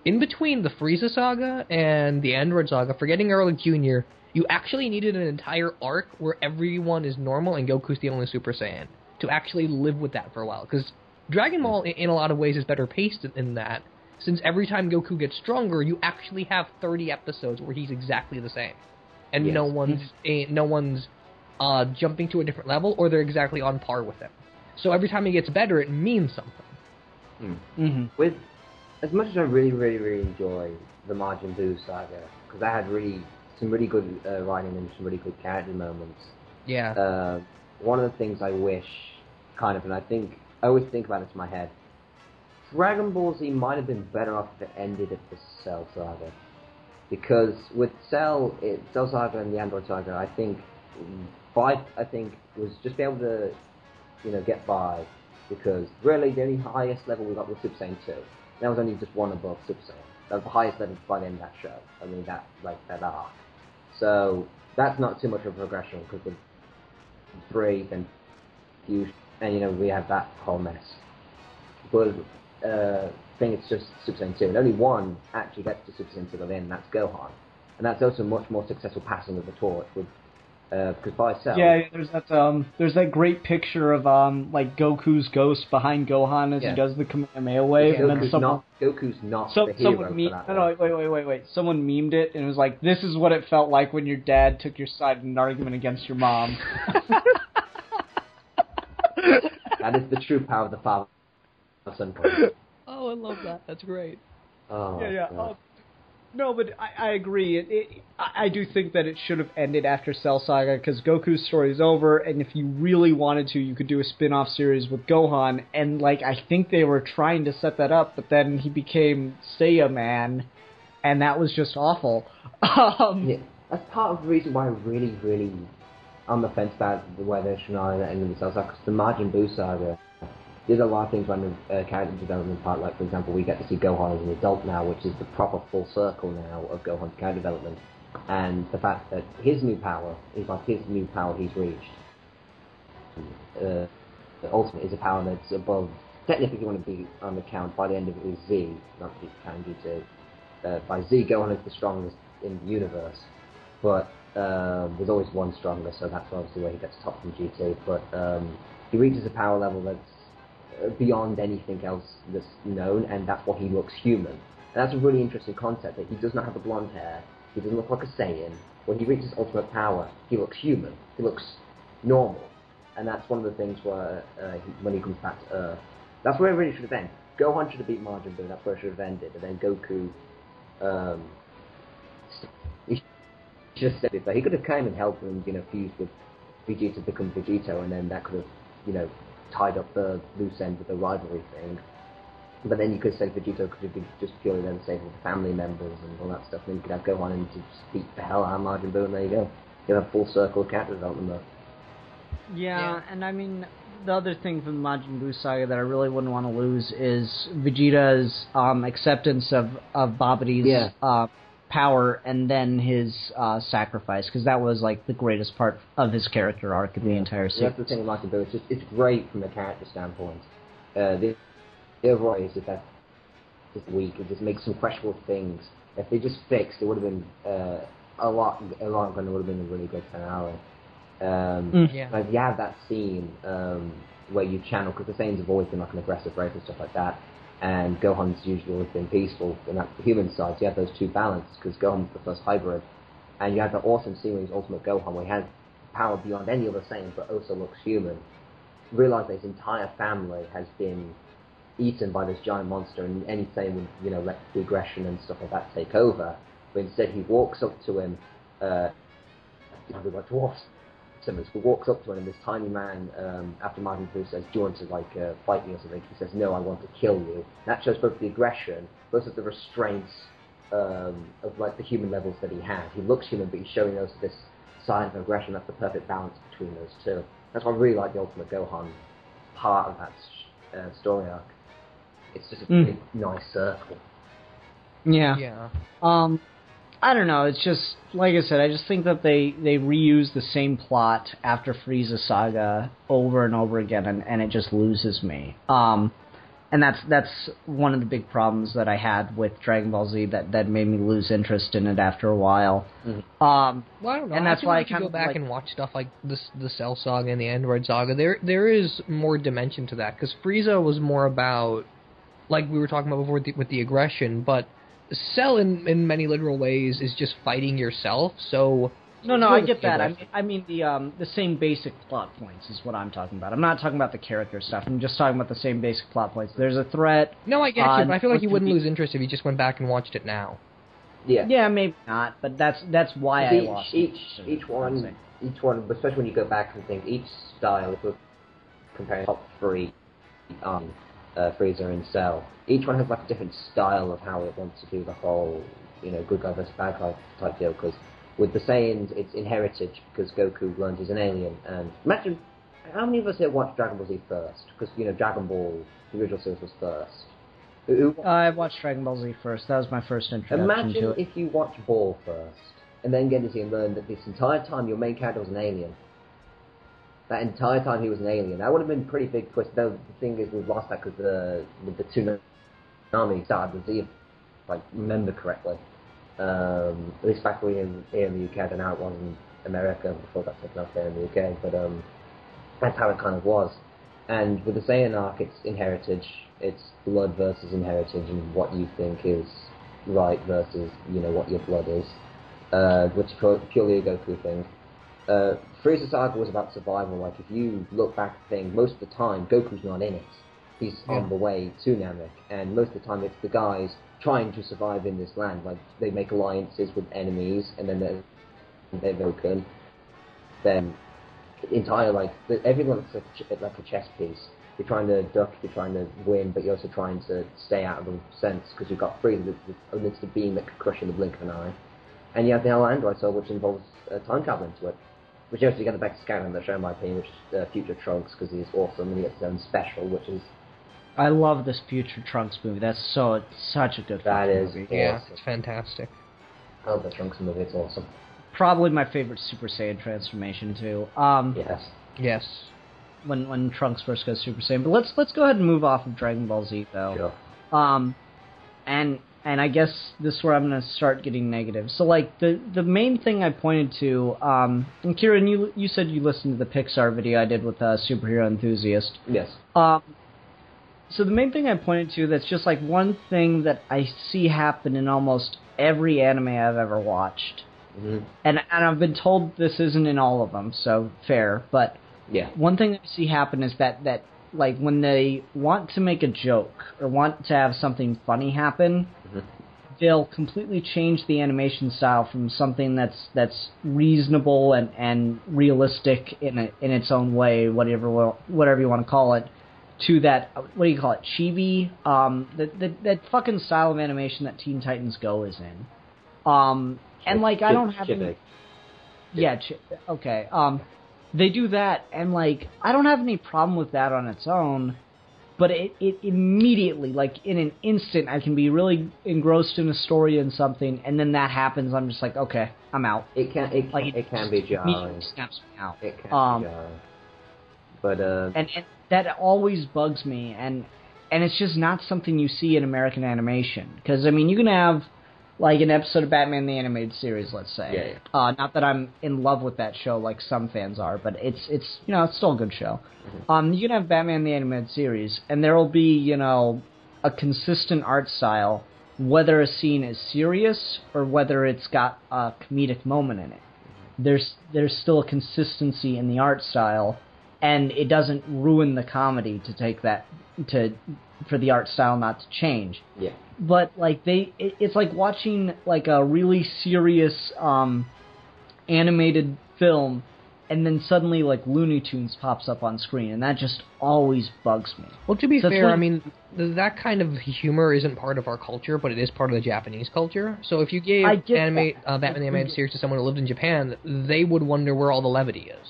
in between the Frieza Saga and the Android Saga, forgetting Early Jr., you actually needed an entire arc where everyone is normal and Goku's the only Super Saiyan to actually live with that for a while. Because Dragon Ball, in a lot of ways, is better paced in that, since every time Goku gets stronger, you actually have 30 episodes where he's exactly the same. And no one's jumping to a different level, or they're exactly on par with him. So every time he gets better, it means something. With as much as I really, really, really enjoy the Majin Buu saga, because that had some really good writing and some really good character moments. Yeah. One of the things I wish, and I always think about it in my head, Dragon Ball Z might have been better off if it ended at the Cell Saga. Because with Cell Saga and the Android Saga, I think was just be able to, get by, because really the only highest level we got was Super Saiyan 2. That was only just one above Super Saiyan. That was the highest level by the end of that show. I mean, that arc. So that's not too much of a progression, because with 3, then Fusion, and we have that whole mess. But I think it's just Super Saiyan 2, and only one actually gets to Super Saiyan 2 by the end, and that's Gohan. And that's also much more successful passing of the torch, with because by Cell... Yeah, there's that great picture of like Goku's ghost behind Gohan as he does the Kamehameha wave, and then Goku's not the hero for that. No, wait. Someone memed it, and it was like, this is what it felt like when your dad took your side in an argument against your mom. That is the true power of the father-son. Oh, I love that. That's great. Oh, yeah. No, but I agree. I do think that it should have ended after Cell Saga, because Goku's story is over, and if you really wanted to, you could do a spin-off series with Gohan, and I think they were trying to set that up, but then he became Saiyaman, and that was just awful. Yeah, that's part of the reason why I really, really on the fence about the way they're trying to end the Cell Saga, because the Majin Buu saga there's a lot of things around the character development part, like for example, we get to see Gohan as an adult now, which is the proper full circle now of Gohan's character development, and the fact that his new power is like his new power he's reached. The ultimate is a power that's above. Technically, if you want to be on the count, by the end of it is Z, not to count GT. By Z, Gohan is the strongest in the universe, but there's always one stronger, so that's obviously where he gets top from GT. But he reaches a power level that's beyond anything else that's known, and that's why he looks human. And that's a really interesting concept, that he does not have the blonde hair, he doesn't look like a Saiyan. When he reaches ultimate power, he looks human, he looks normal. And that's one of the things where, when he comes back to Earth, that's where it really should have ended. Gohan should have beat Majin Buu, that's where it should have ended. And then Goku, he should have said it, but he could have come and helped him, fused with Vegeta to become Vegito, and then that could have, tied up the loose end with the rivalry thing. But then you could say Vegito could have been just purely then saving the family members and all that stuff. And then you could have Gohan and just beat the hell out of Majin Buu, and there you go. You have a full circle of character development there. Yeah, and I mean, the other thing from the Majin Buu saga that I really wouldn't want to lose is Vegeta's acceptance of Babidi's power, and then his sacrifice, because that was like the greatest part of his character arc in the entire series. That's the thing with Majin Buu. It's great from a character standpoint. The overall is that that's just weak. It just makes some questionable things. If they just fixed, it would have been a lot longer, and it would have been a really good finale. Like you have that scene where you channel, because the Saiyans have always been like an aggressive race and stuff like that, and Gohan's usually always been peaceful, and that's the human side. So you have those two balanced, because Gohan's the first hybrid, and you have that awesome scene with his Ultimate Gohan where he has power beyond any other Saiyan, but also looks human. Realize that his entire family has been eaten by this giant monster, and any Saiyan would, let the aggression and stuff like that take over. But instead, he walks up to him, like dwarfs. He walks up to him, and this tiny man, after Majin Buu says, "Do you want to fight me or something?" He says, "No, I want to kill you." That shows both the aggression, both of the restraints of like the human levels that he has. He looks human, but he's showing us this side of aggression. That's the perfect balance between those two. That's why I really like the Ultimate Gohan part of that story arc. It's just a big, nice circle. Yeah. I don't know, it's just, like I said, I just think that they reuse the same plot after Frieza Saga over and over again, and it just loses me. And that's one of the big problems that I had with Dragon Ball Z that made me lose interest in it after a while. Well, I don't know. And that's why I kind go back and watch stuff like the Cell Saga and the Android Saga. There is more dimension to that, because Frieza was more about, like we were talking about before with the aggression, but Cell in many literal ways is just fighting yourself. So no, I get that. I mean the same basic plot points is what I'm talking about. I'm not talking about the character stuff. I'm just talking about the same basic plot points. There's a threat. No, I get you, but I feel like you wouldn't lose interest if you just went back and watched it now. Yeah, maybe not, but that's why I lost each one, especially when you go back and think each style. If we're comparing top three Frieza and Cell, each one has like a different style of how it wants to do the whole, good guy versus bad guy type deal. Because with the Saiyans, it's in heritage, because Goku learns he's an alien. And imagine how many of us here watched Dragon Ball Z first? Because Dragon Ball, the original series, was first. I watched Dragon Ball Z first. That was my first introduction to it. Imagine if you watch Ball first, and then get to see and learn that this entire time your main character was an alien. That entire time he was an alien. That would have been a pretty big twist. Though the thing is, we've lost that because the tsunami started with Z, if I remember correctly. At least back here in the UK. I don't know how it was in America before that taken off there in the UK. But that's how it kind of was. And with the Saiyan arc, it's in heritage. It's blood versus inheritage, and what you think is right versus what your blood is, which is purely a Goku thing. Frieza Saga was about survival. Like, if you look back at things, most of the time Goku's not in it. He's on the way to Namek, and most of the time it's the guys trying to survive in this land. Like, they make alliances with enemies, and then they're broken. Then everyone's like a chess piece. You're trying to duck, you're trying to win, but you're also trying to stay out of the sense, because you've got Frieza, it's the beam that could crush in the blink of an eye. And you have the Android Soul, which involves time travel into it. which you actually get the best character in the show, in my opinion, which is Future Trunks, because he's awesome and he gets his own special, which is... I love this Future Trunks movie. That's such a good movie. Yeah, it's fantastic. I love the Trunks movie. It's awesome. Probably my favorite Super Saiyan transformation too. Yes. When Trunks first goes Super Saiyan. But let's go ahead and move off of Dragon Ball Z though. Sure. And I guess this is where I'm going to start getting negative. So, like, the main thing I pointed to, and Kieran, you said you listened to the Pixar video I did with Superhero Enthusiast. Yes. So the main thing I pointed to that's just, like, one thing that I see happen in almost every anime I've ever watched. Mm-hmm. And I've been told this isn't in all of them, so fair, but yeah. One thing I see happen is that like, when they want to make a joke or want to have something funny happen, they'll completely change the animation style from something that's reasonable and realistic in its own way, whatever you want to call it, to that, what do you call it, chibi, that fucking style of animation that Teen Titans Go is in. And like, I don't have any... Yeah, okay. They do that, and, like, I don't have any problem with that on its own, but it immediately, like, in an instant, I can be really engrossed in a story and something, and then that happens, I'm just like, okay, I'm out. It can be jarring. It snaps me out. It can be jarring. But, And that always bugs me, and it's just not something you see in American animation. Because, I mean, you can have, like, an episode of Batman the Animated Series, let's say. Yeah. Not that I'm in love with that show like some fans are, but it's you know, it's still a good show. Mm-hmm. You can have Batman the Animated Series, and there will be, you know, a consistent art style, whether a scene is serious or whether it's got a comedic moment in it. There's still a consistency in the art style, and it doesn't ruin the comedy to take that for the art style not to change. Yeah. But, like, it's like watching, like, a really serious animated film, and then suddenly, like, Looney Tunes pops up on screen, and that just always bugs me. Well, to be fair, I mean, that kind of humor isn't part of our culture, but it is part of the Japanese culture. So if you gave Batman the Animated Series to someone who lived in Japan, they would wonder where all the levity is.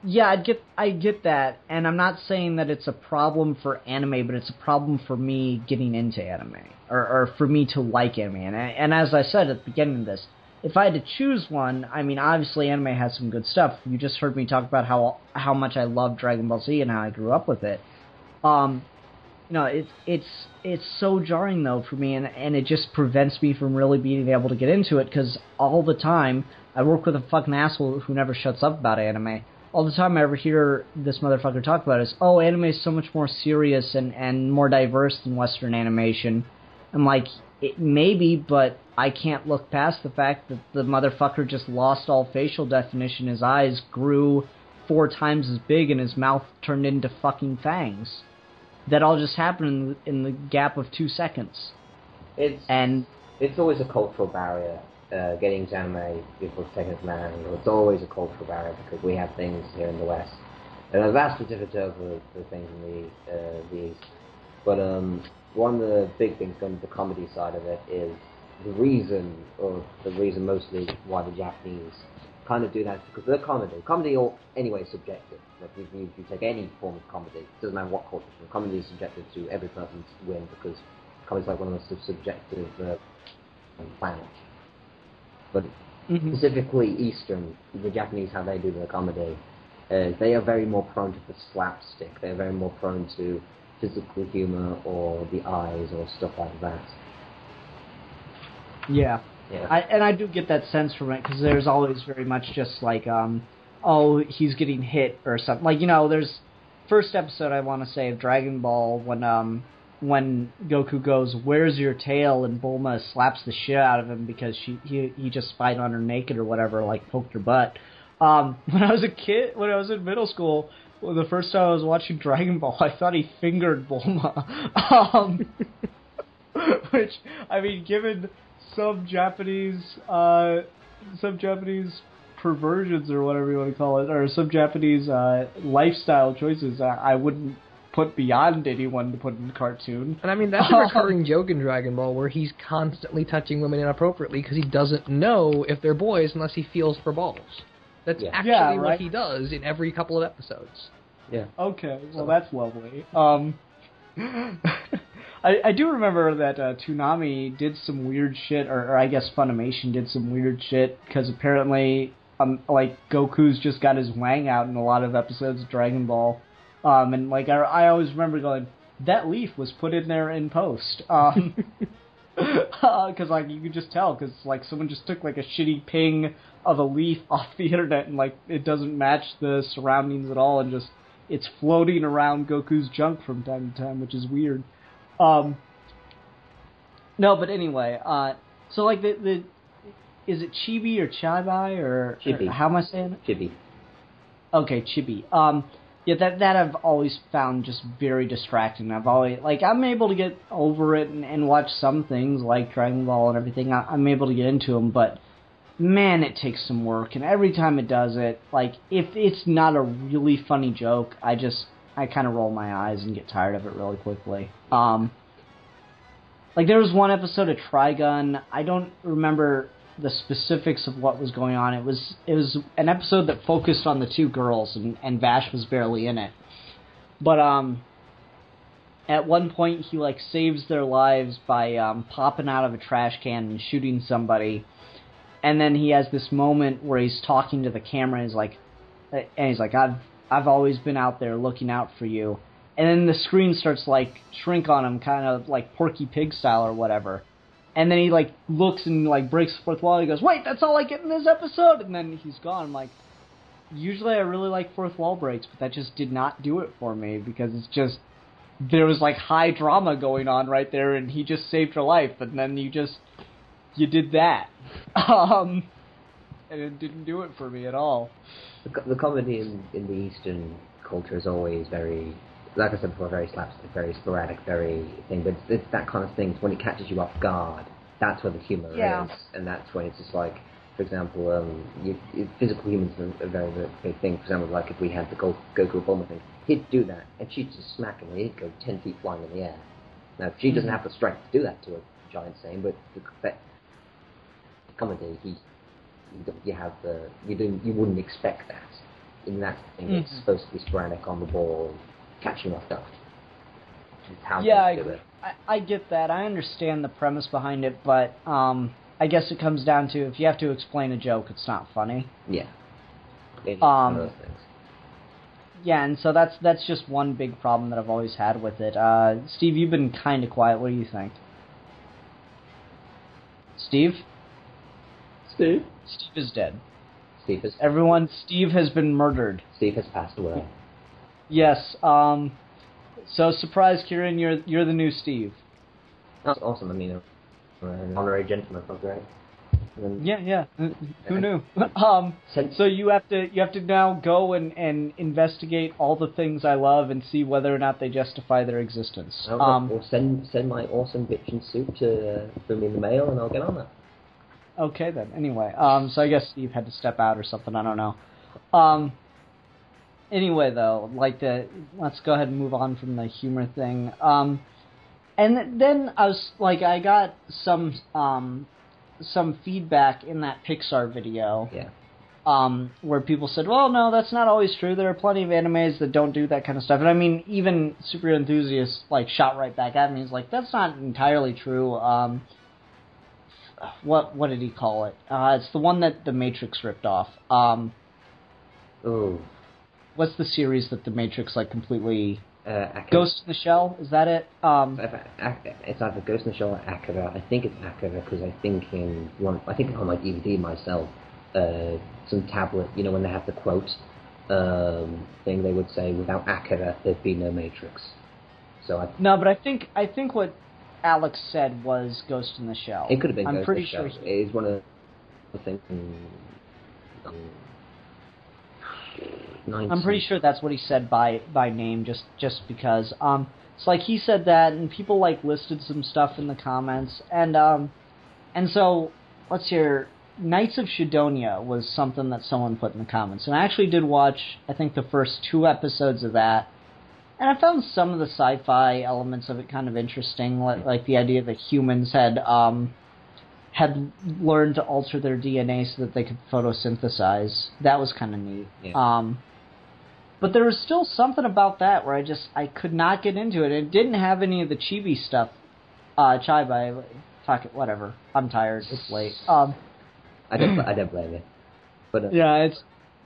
Yeah, I get that, and I'm not saying that it's a problem for anime, but it's a problem for me getting into anime, or for me to like anime. And as I said at the beginning of this, if I had to choose one, I mean, obviously anime has some good stuff. You just heard me talk about how much I love Dragon Ball Z and how I grew up with it. You know, it's so jarring though for me, and it just prevents me from really being able to get into it, because all the time I work with a fucking asshole who never shuts up about anime. All the time I ever hear this motherfucker talk about is, oh, anime is so much more serious and more diverse than Western animation. I'm like, maybe, but I can't look past the fact that the motherfucker just lost all facial definition. His eyes grew 4 times as big and his mouth turned into fucking fangs. That all just happened in the gap of 2 seconds. It's always a cultural barrier. Getting into anime before taking it from anime, it's always a cultural barrier because we have things here in the West. And there's vastly different over the things in the East. But one of the big things going to the comedy side of it is the reason mostly why the Japanese kind of do that is because they're comedy. Comedy, anyway, is subjective. Like if you take any form of comedy, it doesn't matter what culture, comedy is subjective to every person's whim because comedy's like one of the most subjective planets. But specifically Eastern, the Japanese, how they do their comedy, they are very more prone to the slapstick. They're very more prone to physical humor or the eyes or stuff like that. Yeah. I do get that sense from it, because there's always very much just like, oh, he's getting hit or something. Like, you know, there's first episode, I want to say, of Dragon Ball when Goku goes, "Where's your tail?" and Bulma slaps the shit out of him because he just spied on her naked or whatever, like poked her butt. When I was a kid, when I was in middle school, the first time I was watching Dragon Ball, I thought he fingered Bulma. Which, I mean, given some Japanese perversions or whatever you want to call it, or some Japanese lifestyle choices, I wouldn't put beyond anyone to put in a cartoon. And I mean, that's a recurring joke in Dragon Ball where he's constantly touching women inappropriately because he doesn't know if they're boys unless he feels for balls. That's Yeah. actually Yeah, what right. he does in every couple of episodes. Yeah. Okay, well that's lovely. I do remember that Toonami did some weird shit, or I guess Funimation did some weird shit, because apparently, like, Goku's just got his wang out in a lot of episodes of Dragon Ball. And, like, I always remember going, that leaf was put in there in post. Because, like, you could just tell, because, like, someone just took, like, a shitty ping of a leaf off the internet, and, like, it doesn't match the surroundings at all, and just, it's floating around Goku's junk from time to time, which is weird. No, but anyway, so, like, the is it Chibi or Chibi, or how am I saying it? Chibi. Okay, Chibi. Yeah, that I've always found just very distracting. I've always, like, I'm able to get over it and watch some things like Dragon Ball and everything. I'm able to get into them, but man, it takes some work. And every time it does it, like, if it's not a really funny joke, I kind of roll my eyes and get tired of it really quickly. Like, there was one episode of Trigun. I don't remember the specifics of what was going on. It was an episode that focused on the two girls, and Vash was barely in it. But at one point he, like, saves their lives by popping out of a trash can and shooting somebody. And then he has this moment where he's talking to the camera and he's like, I've always been out there looking out for you. And then the screen starts, like, shrink on him, kind of like Porky Pig style or whatever. And then he, like, looks and, like, breaks the fourth wall. He goes, wait, that's all I get in this episode? And then he's gone. I'm like, usually I really like fourth wall breaks, but that just did not do it for me, because it's just, there was, like, high drama going on right there, and he just saved her life, and then you did that. And it didn't do it for me at all. The comedy in the Eastern culture is always very, like I said before, very slapstick, very sporadic, very thing. But it's that kind of thing. When it catches you off guard, that's where the humor is, and that's when it's just like, for example, physical humans are a very, very big thing. For example, like if we had the Goku Bulma thing, he'd do that, and she'd just smack him, and he'd go 10 feet flying in the air. Now, she doesn't have the strength to do that to a giant Saiyan, but the comedy, you wouldn't expect that. In that thing, it's supposed to be sporadic, on the ball, catching off guard. I get that. I understand the premise behind it, but I guess it comes down to, if you have to explain a joke, it's not funny. Yeah. It's one of those things. Yeah, and so that's just one big problem that I've always had with it. Steve, you've been kind of quiet. What do you think? Steve? Steve is dead. Steve has been murdered. Steve has passed away. Yes. So surprise, Kieran, you're the new Steve. That's awesome. I mean, an honorary gentleman. That's great. Yeah. Who knew? So you have to now go and investigate all the things I love and see whether or not they justify their existence. Or send my awesome bitchin' suit to me in the mail, and I'll get on that. Okay then. Anyway, so I guess Steve had to step out or something. I don't know. Anyway, though, let's go ahead and move on from the humor thing. And then I got some feedback in that Pixar video. Yeah. Where people said, well, no, that's not always true. There are plenty of animes that don't do that kind of stuff. And I mean, even Super Enthusiast, shot right back at me. He's like, that's not entirely true. What did he call it? It's the one that The Matrix ripped off. What's the series that The Matrix, completely... Ghost in the Shell? Is that it? It's either Ghost in the Shell or Akira. I think it's Akira, because I think on my DVD myself, some tablet, when they have the quote thing, they would say, without Akira, there'd be no Matrix. No, but I think what Alex said was Ghost in the Shell. It could have been I'm Ghost pretty in the Shell. sure. It is one of the things... I'm pretty sure that's what he said by name, just because. So he said that, and people listed some stuff in the comments, and so let's hear. Knights of Shidonia was something that someone put in the comments, and I actually did watch, I think, the first 2 episodes of that, and I found some of the sci-fi elements of it kind of interesting, like the idea that humans had had learned to alter their DNA so that they could photosynthesize. That was kind of neat. Yeah. But there was still something about that where I could not get into it. It didn't have any of the chibi stuff. Chibi, fuck it, whatever. I'm tired. It's late. I don't blame you. But yeah, it's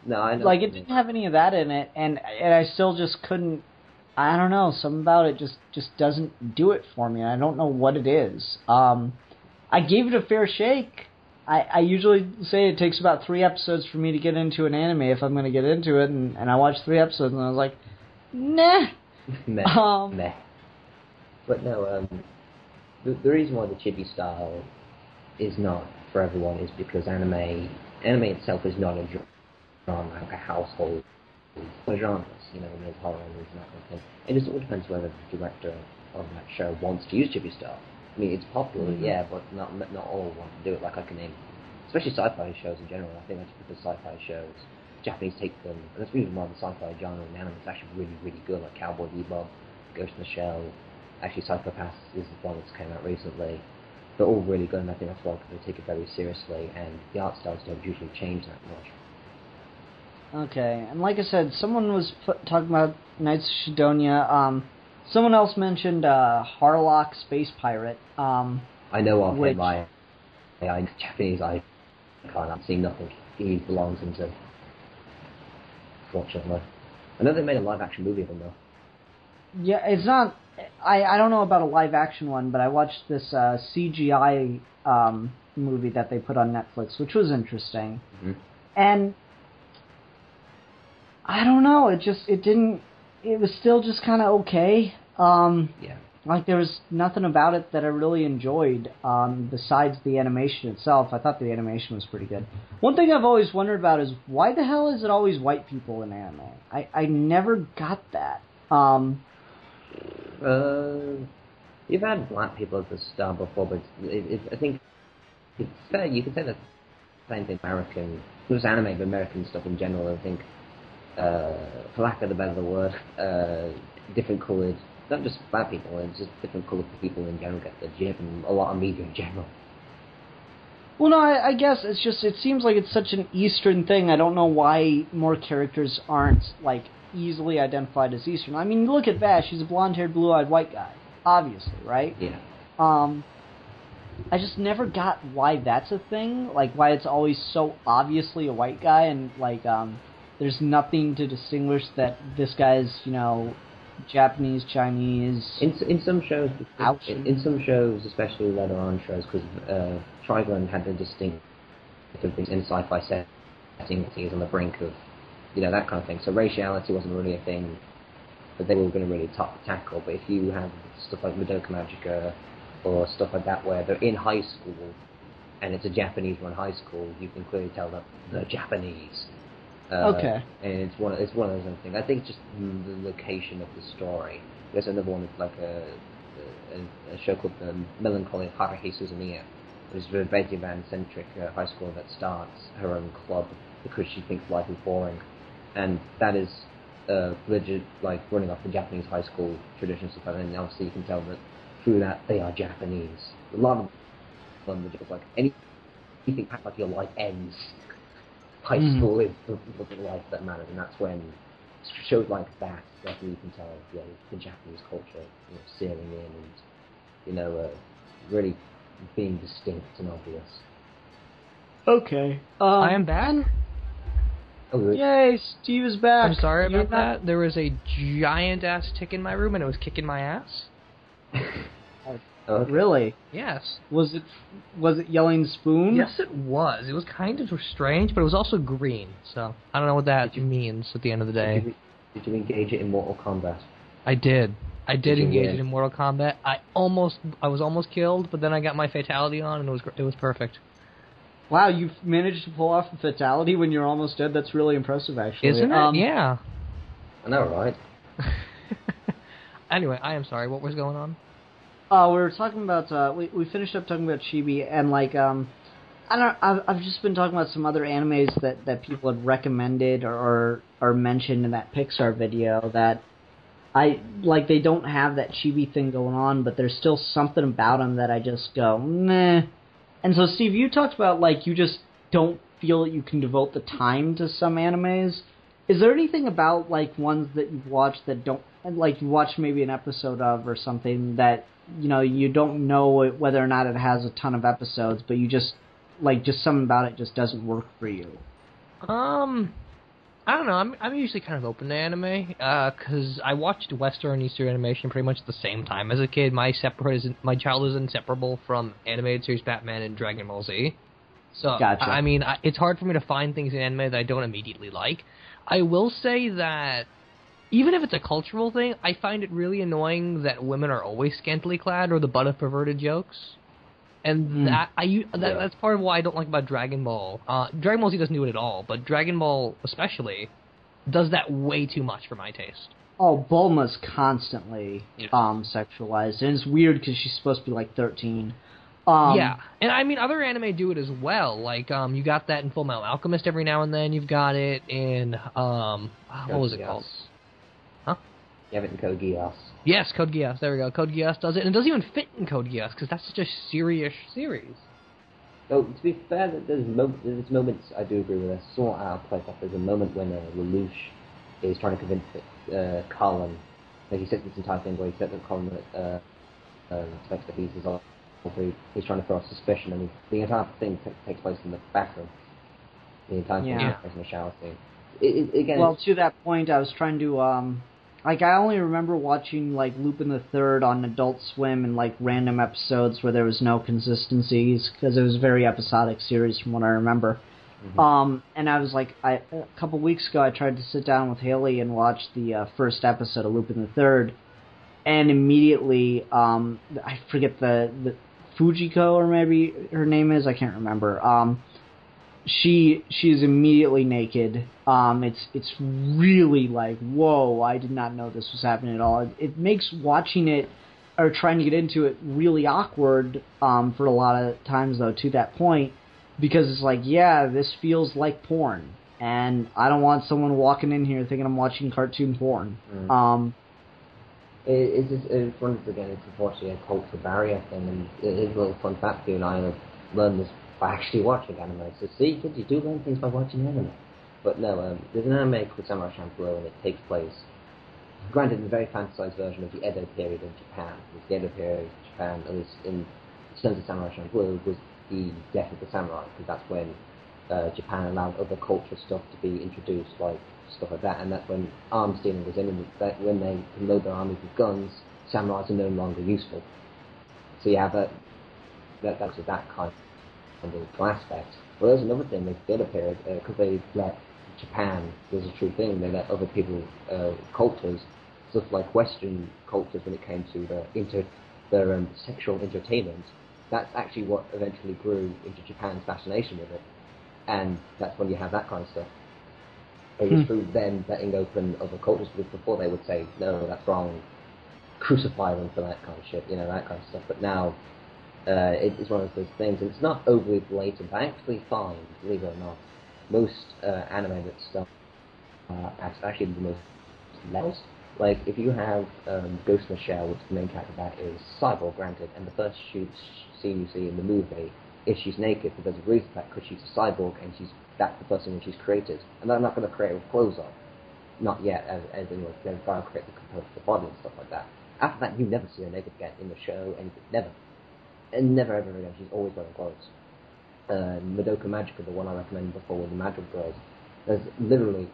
no, I know. like it didn't have any of that in it, and I still just couldn't. I don't know. Something about it just doesn't do it for me. I don't know what it is. I gave it a fair shake. I usually say it takes about 3 episodes for me to get into an anime if I'm going to get into it, and I watched 3 episodes and I was like, nah. Meh. But no, the reason why the chibi style is not for everyone is because anime itself is not a genre, like a household genres, there's horror movies and that kind of thing. It just all depends whether the director of that show wants to use chibi style. I mean, it's popular, yeah, but not all want to do it. Like I can name, especially sci-fi shows in general. I think that's because sci-fi shows, Japanese take them, and that's the reason why the sci-fi genre in anime is actually really, really good. Like Cowboy Bebop, Ghost in the Shell, actually Psychopaths is the one that's came out recently. They're all really good, and I think that's why they take it very seriously, and the art styles don't usually change that much. Okay, and like I said, someone was talking about Knights of Shidonia. Someone else mentioned Harlock Space Pirate. I know of him. I'm Japanese. I can't see nothing he belongs into. Fortunately, I know they made a live-action movie of him though. Yeah, it's not. I don't know about a live-action one, but I watched this CGI movie that they put on Netflix, which was interesting. Mm-hmm. And I don't know. It was still just kind of okay. Yeah. Like, there was nothing about it that I really enjoyed, besides the animation itself. I thought the animation was pretty good. One thing I've always wondered about is, why the hell is it always white people in anime? I never got that. You've had black people at the start before, but I think it's fair. You could say the same thing American, not just anime, but American stuff in general. I think, for lack of a better word, different coloured, not just black people, it's just different coloured people in general get the jib, and a lot of media in general. Well, no, I guess it's just, it seems like it's such an Eastern thing. I don't know why more characters aren't, like, easily identified as Eastern. I mean, look at Vash. He's a blonde-haired, blue-eyed white guy, obviously, right? Yeah. I just never got why that's a thing, like, why it's always so obviously a white guy, and, like, there's nothing to distinguish that this guy's, Japanese, Chinese. In some shows, in some shows, especially later on shows, because Trigun had a distinct things in sci-fi setting. He's on the brink of, that kind of thing. So raciality wasn't really a thing that they were going to really tackle. But if you have stuff like Madoka Magica or stuff like that, where they're in high school and it's a Japanese-run high school, you can clearly tell that they're Japanese. Okay. And it's one of those other things. I think just the location of the story. There's another one that's like a show called Melancholy of Haruhi Suzumiya, which is a basically van-centric high school that starts her own club because she thinks life is boring. And that is legit, like, running off the Japanese high school traditions and stuff, and obviously you can tell that through that they are Japanese. A lot of them are just like, anything past like your life ends. High school is the life that matters, and that's when shows like that you can tell the Japanese culture searing in and really being distinct and obvious. Okay. I am back. Oh, Yay, Steve is back. I'm sorry about that. There was a giant-ass tick in my room, and it was kicking my ass. Okay. Really? Yes. Was it yelling spoon? Yes, it was. It was kind of strange, but it was also green. So I don't know what that means at the end of the day. Did you engage it in Mortal Kombat? I did. I did engage it in Mortal Kombat. I was almost killed, but then I got my fatality on, and it was perfect. Wow, you've managed to pull off a fatality when you're almost dead. That's really impressive, actually. Isn't it? Yeah. I know, right? Anyway, I am sorry. What was going on? We were talking about, we finished up talking about Chibi, and, like, I've just been talking about some other animes that people had recommended or mentioned in that Pixar video that they don't have that Chibi thing going on, but there's still something about them that I just go, meh. And And so, Steve, you talked about, like, you just don't feel that you can devote the time to some animes. Is there anything about, like, ones that you've watched that don't, like, you watched maybe an episode of or something that, you know, you don't know whether or not it has a ton of episodes, but you just, like, just something about it just doesn't work for you? I don't know. I'm usually kind of open to anime, because I watched Western and Eastern animation pretty much at the same time as a kid. My childhood is inseparable from animated series Batman and Dragon Ball Z. So, Gotcha. I mean, it's hard for me to find things in anime that I don't immediately like. I will say that even if it's a cultural thing, I find it really annoying that women are always scantily clad or the butt of perverted jokes. And that's part of why I don't like about Dragon Ball. Dragon Ball Z doesn't do it at all, but Dragon Ball especially does that way too much for my taste. Oh, Bulma's constantly sexualized, and it's weird because she's supposed to be like 13. Yeah, and I mean other anime do it as well. Like you got that in Full Metal Alchemist every now and then. You've got it in what was it called? Huh? You have it in Code Geass. Yes, Code Geass. There we go. Code Geass does it, and it doesn't even fit in Code Geass because that's such a serious series. So to be fair, there's moments I do agree with. I saw out of place. There's a moment when Lelouch is trying to convince Colin. Like he says this entire thing where he said that Colin expects that he's trying to throw off suspicion, and the entire thing takes place in the bathroom. The entire thing takes place in the shower scene. Again, well, to that point, I was trying to like, I only remember watching, like, Lupin the Third on Adult Swim and, like, random episodes where there was no consistencies, because it was a very episodic series from what I remember. Mm-hmm. And I was like, a couple weeks ago, I tried to sit down with Haley and watch the first episode of Lupin the Third, and immediately, I forget the Fujiko, or maybe her name is, I can't remember, she's immediately naked. It's really like, whoa, I did not know this was happening at all. It makes watching it or trying to get into it really awkward for a lot of times, though, to that point, because it's like, yeah, this feels like porn, and I don't want someone walking in here thinking I'm watching cartoon porn. It's once again, it's unfortunately a cultural barrier thing, and it is a little fun fact for you and I have learned this by actually watching anime. So see, kids, you do learn things by watching anime. But no, there's an anime called Samurai Champloo, and it takes place, granted, in a very fantasized version of the Edo period in Japan. The Edo period in Japan, at least in terms of Samurai Champloo, was the death of the samurai, because that's when Japan allowed other cultural stuff to be introduced, like stuff like that, and that's when arms dealing was in, and that when they can load their armies with guns, samurais are no longer useful. So you have that's with that kind of aspect. Well, there's another thing with the other period, because they let Japan, there's a true thing, they let other people, cultures, stuff like Western cultures when it came to their sexual entertainment. That's actually what eventually grew into Japan's fascination with it. And that's when you have that kind of stuff. It was through them letting open other cultures, because before they would say, no, that's wrong, crucify them for that kind of shit, that kind of stuff. But now, it's one of those things, and it's not overly blatant. I actually find, believe it or not, most animated stuff actually the most levels. Like, if you have Ghost in the Shell, which the main character of that is cyborg, granted, and the first scene you see in the movie is she's naked, but there's a reason for that, because she's a cyborg, and that's the first thing she's created. And they're not going to create her with clothes on. Not yet, as in, like, they're going to create the components of the body and stuff like that. After that, you never see her naked again in the show, anything, never. And never ever again, she's always wearing clothes. Madoka Magica, the one I recommended before with the Magic Girls, there's literally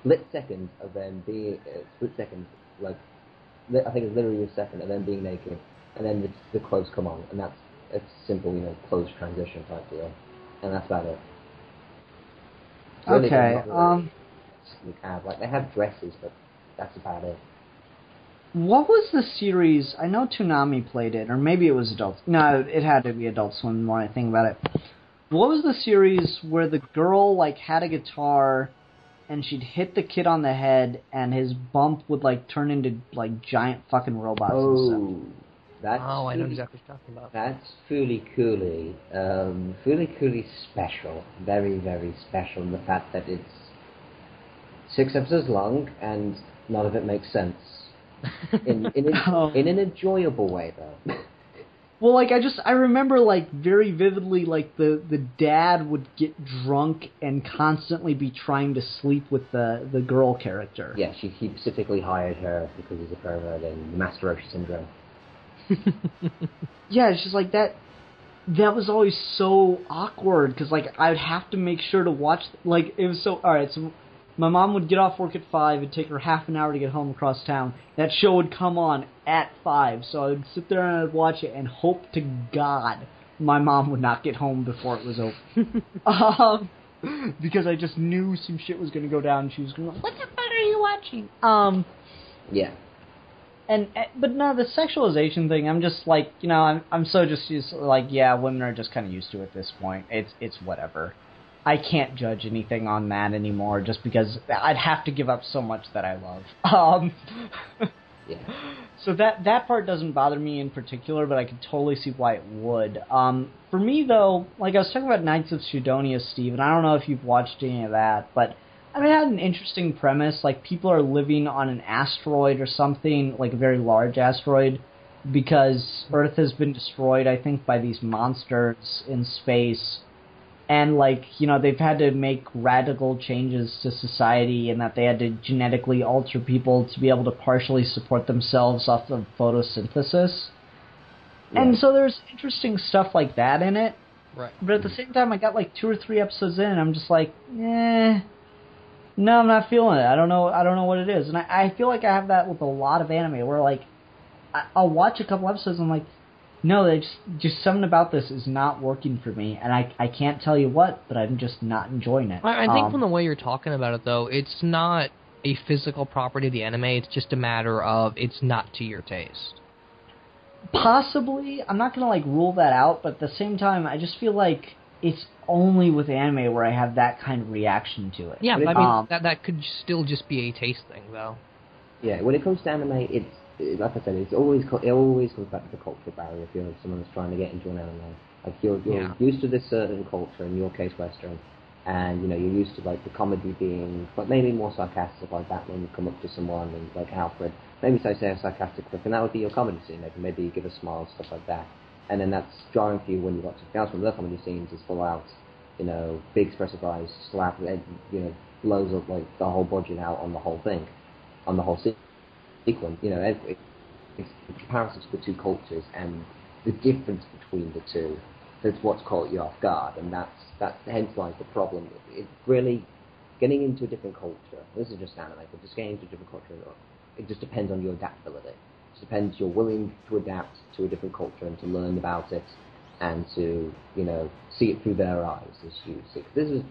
split seconds of them being, like, I think it's literally a second, and then being naked, and then the clothes come on, and that's a simple, clothes transition type deal, and that's about it. So okay, they have dresses, but that's about it. What was the series? I know Toonami played it, or maybe it was Adult. No, it had to be Adult Swim when I think about it. What was the series where the girl, like, had a guitar, and she'd hit the kid on the head, and his bump would, like, turn into, like, giant fucking robots and stuff? I know exactly what you're talking about. That's Fooly Cooley. Fooly Cooley's special. Very, very special in the fact that it's 6 episodes long, and none of it makes sense. In an enjoyable way, though. Well, like, I remember, like, very vividly, like, the dad would get drunk and constantly be trying to sleep with the girl character. Yeah, he specifically hired her because he's a pervert and masturbation syndrome. Yeah, it's just like that was always so awkward, because, like, I would have to make sure to watch, like, it was so, alright, so my mom would get off work at 5, it'd take her half an hour to get home across town. That show would come on at 5, so I would sit there and I'd watch it and hope to God my mom would not get home before it was over. Because I just knew some shit was going to go down, and she was going to go, what the fuck are you watching? Yeah. But no, the sexualization thing, I'm just like, you know, I'm so just used to, like, yeah, women are just kind of used to it at this point. It's whatever. I can't judge anything on that anymore, just because I'd have to give up so much that I love. Yeah. So that part doesn't bother me in particular, but I could totally see why it would. For me, though, like I was talking about Knights of Sidonia, Steve, and I don't know if you've watched any of that, but I mean, it had an interesting premise. Like, people are living on an asteroid or something, like a very large asteroid, because Earth has been destroyed, I think, by these monsters in space. And, like, you know, they've had to make radical changes to society, and that they had to genetically alter people to be able to partially support themselves off of photosynthesis. Yeah. And so there's interesting stuff like that in it. Right. But at the same time, I got, like, 2 or 3 episodes in, and I'm just like, no, I'm not feeling it. I don't know what it is. And I feel like I have that with a lot of anime, where, like, I'll watch a couple episodes, and I'm like, no, they just something about this is not working for me, and I can't tell you what, but I'm just not enjoying it. I think from the way you're talking about it, though, it's not a physical property of the anime, it's just a matter of it's not to your taste. Possibly. I'm not going to, like, rule that out, but at the same time, I just feel like it's only with anime where I have that kind of reaction to it. Yeah, but I mean, that could still just be a taste thing, though. Yeah, when it comes to anime, like I said, it always comes back to the cultural barrier. If you're someone that's trying to get into an anime, like you're used to this certain culture, in your case, Western, and you know you're used to like the comedy being, but maybe more sarcastic, like Batman would come up to someone and like Alfred, maybe say a sarcastic clip, and that would be your comedy scene. Maybe you give a smile, stuff like that, and then that's jarring for you when you watch something else. When the comedy scenes is full out, you know, big expressive eyes, slap, you know, blows up like the whole budget out on the whole thing, on the whole scene. Sequence, you know, it's comparisons to the two cultures and the difference between the two. That's what's caught you off guard, and that's hence lies the problem. It's really getting into a different culture. This is just anime, but just getting into a different culture. It just depends on your adaptability. It just depends. You're willing to adapt to a different culture and to learn about it, and to see it through their eyes as you see. This is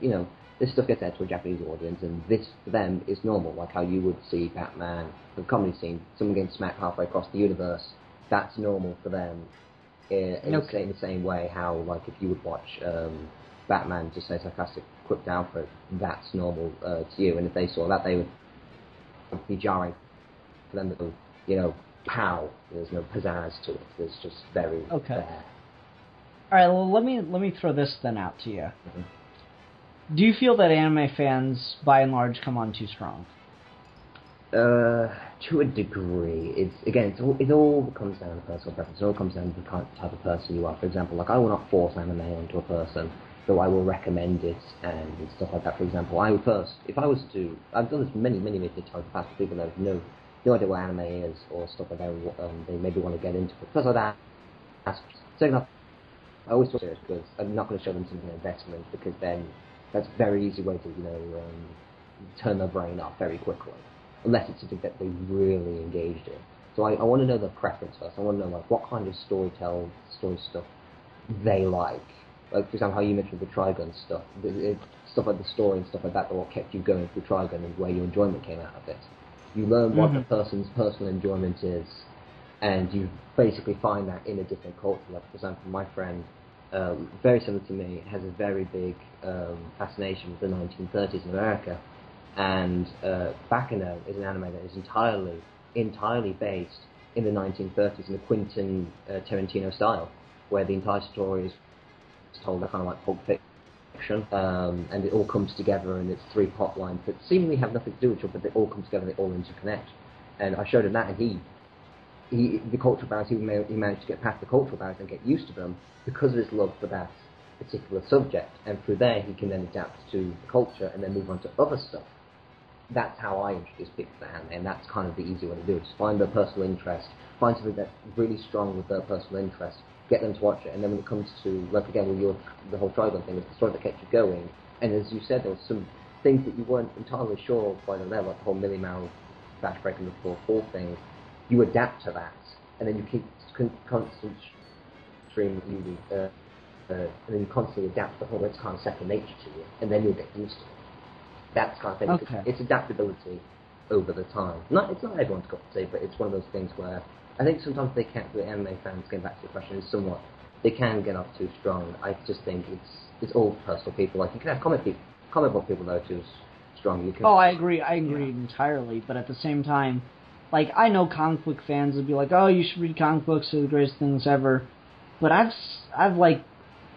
this stuff gets out to a Japanese audience, and this, for them, is normal, like how you would see Batman, the comedy scene, someone getting smacked halfway across the universe, that's normal for them, in the same way how, like, if you would watch Batman just say sarcastic quip to Alfred, that's normal to you, and if they saw that, they would be jarring for them to, pow, there's no pizzazz to it, there's just very there. Alright, well, let me throw this then out to you. Mm-hmm. Do you feel that anime fans, by and large, come on too strong? To a degree. It all comes down to personal preference. It all comes down to the type of person you are. For example, like, I will not force anime onto a person, though I will recommend it and stuff like that. For example, I've done this many times in the past with people that have no idea what anime is or stuff like that. They maybe want to get into it. First of all, second off, I always talk serious because I'm not going to show them something investment, because then that's a very easy way to, turn their brain off very quickly, unless it's something that they really engaged in. So I want to know their preference first. I want to know, like, what kind of story stuff they like. Like, for example, how you mentioned the Trigun stuff. Stuff like the story and stuff like that what kept you going through Trigun and where your enjoyment came out of it. You learn what the person's personal enjoyment is, and you basically find that in a different culture. Like, for example, my friend, very similar to me, has a very big fascination with the 1930s in America, and Baccano is an anime that is entirely based in the 1930s in the Quentin Tarantino style, where the entire story is told kind of like Pulp Fiction, and it all comes together, and it's 3 plot lines that seemingly have nothing to do with each other, but they all come together and they all interconnect. And I showed him that, and he the cultural barriers, he managed to get past the cultural barriers and get used to them because of his love for that particular subject, and through there he can then adapt to the culture and then move on to other stuff. That's how I introduce people to anime, and that's kind of the easy way to do it. Just find their personal interest, find something that's really strong with their personal interest, get them to watch it, and then when it comes to, like again, with the whole Trigun thing, it's the story that kept you going, and as you said, there was some things that you weren't entirely sure of by the level, like the whole Millie Mao Flash breaking the floor fall thing. You adapt to that, and then you keep constant stream, and then you constantly adapt to the whole, it's kind of second nature to you, and then you'll get used to it. That's kind of thing. Okay. It's adaptability over the time. It's not everyone's got to say, but it's one of those things where I think sometimes they can't. The anime fans, getting back to the question, is somewhat they can get off too strong. I just think it's all personal people. Like you can have comic book people though too strong. You can. Oh, I agree entirely. But at the same time, like I know comic book fans would be like, "Oh, you should read comic books; they're the greatest things ever." But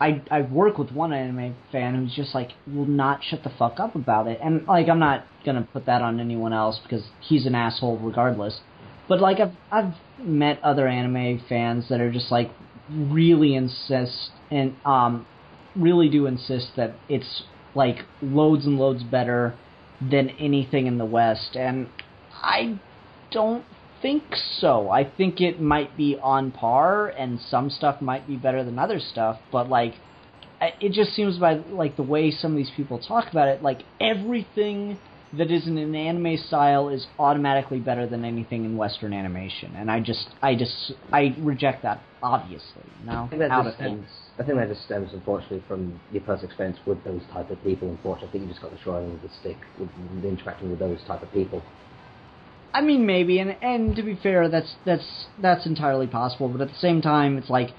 I work with one anime fan who's just like will not shut the fuck up about it, and like I'm not gonna put that on anyone else because he's an asshole regardless. But like I've met other anime fans that are just like really insist and really do insist that it's like loads and loads better than anything in the West, and I don't think so. I think it might be on par, and some stuff might be better than other stuff, but like it just seems by like the way some of these people talk about it, like everything that is in an anime style is automatically better than anything in Western animation, and I reject that obviously. No, I think that just stems unfortunately from your personal experience with those type of people. Unfortunately, I think you just got the short end of the stick with interacting with those type of people. I mean, maybe, and to be fair, that's entirely possible. But at the same time, it's like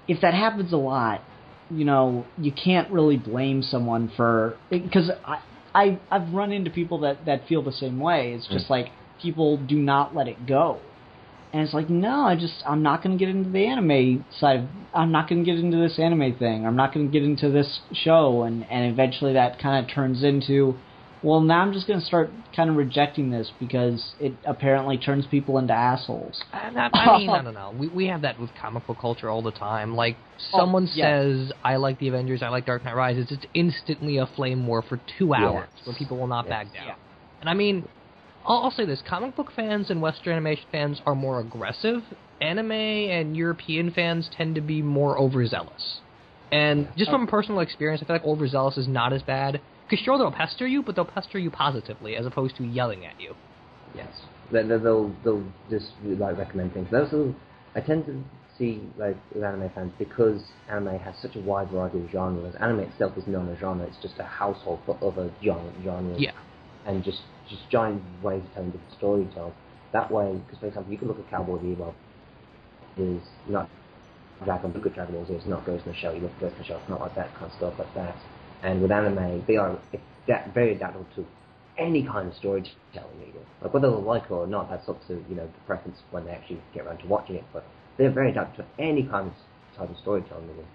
if that happens a lot, you know, you can't really blame someone for because I've run into people that feel the same way. It's just like people do not let it go, and it's like no, I'm not going to get into the anime side. I'm not going to get into this anime thing. I'm not going to get into this show, and eventually that kind of turns into. Well, now I'm just going to start kind of rejecting this because it apparently turns people into assholes. I mean, I don't know. We have that with comic book culture all the time. Like, someone says, I like the Avengers, I like Dark Knight Rises, it's instantly a flame war for 2 hours where people will not back down. And I mean, I'll say this, comic book fans and Western animation fans are more aggressive. Anime and European fans tend to be more overzealous. And just from personal experience, I feel like overzealous is not as bad. Because sure, they'll pester you, but they'll pester you positively, as opposed to yelling at you. Yes. They'll just, like, recommend things. Also, I tend to see, like, with anime fans, because anime has such a wide variety of genres, anime itself is not a genre, it's just a household for other genres. Yeah. And just giant ways of telling different storytelling. That way, because, for example, you can look at Cowboy Bebop, is not Dragon Ball Z, it's not Ghost in the Shell, you look at Ghost in the Shell, it's not like that kind of stuff like that. And with anime, they are very adaptable to any kind of storytelling medium. Like whether they like it or not, that's up to the preference when they actually get around to watching it. But they're very adaptable to any kind of type of storytelling medium.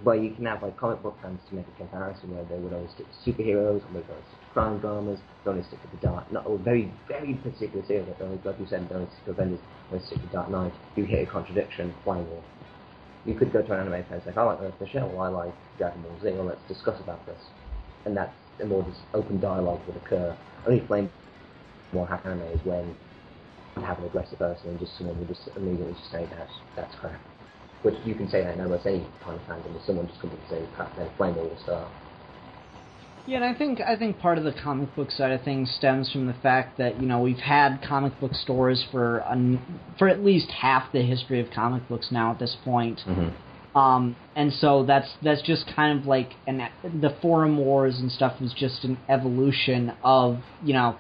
Where you can have like comic book fans to make a comparison where they would only stick to superheroes, or maybe only stick to crime dramas, they only stick to the dark, not a very very particular series. Like you said, they only stick to Avengers, they only stick to Dark Knight. You hit a contradiction, flame war. You could go to an anime fan and say, I like Earth Michelle, well, I like Dragon Ball Z, well, let's discuss about this. And that's a more just open dialogue would occur. Only flame more hack anime is when you have an aggressive person and just someone would just immediately just say that's crap. Which you can say that in almost any kind of fandom, if someone just comes and say crap, then flame will start. Yeah, and I think part of the comic book side of things stems from the fact that we've had comic book stores for at least half the history of comic books now at this point, and so that's just kind of like the forum wars and stuff is just an evolution of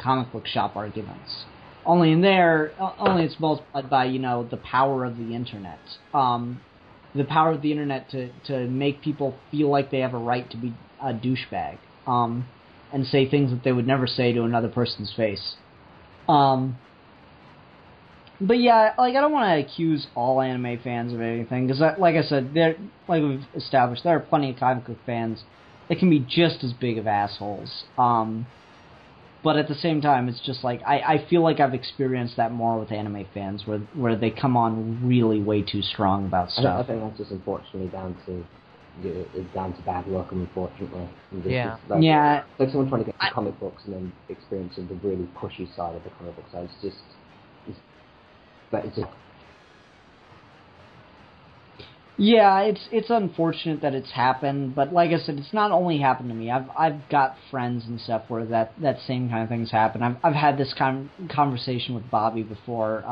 comic book shop arguments. Only it's multiplied by the power of the internet, the power of the internet to make people feel like they have a right to be a douchebag. And say things that they would never say to another person's face. But yeah, like I don't want to accuse all anime fans of anything, because like I said, like we've established, there are plenty of comic book fans that can be just as big of assholes. But at the same time, it's just like I feel like I've experienced that more with anime fans, where they come on really way too strong about stuff. I think that's just unfortunately down to bad luck, unfortunately. Yeah. Like someone trying to get to comic books and then experiencing the really pushy side of the comic book side. It's just. Yeah, it's unfortunate that it's happened, but like I said, it's not only happened to me. I've got friends and stuff where that same kind of thing's happened. I've had this conversation with Bobby before,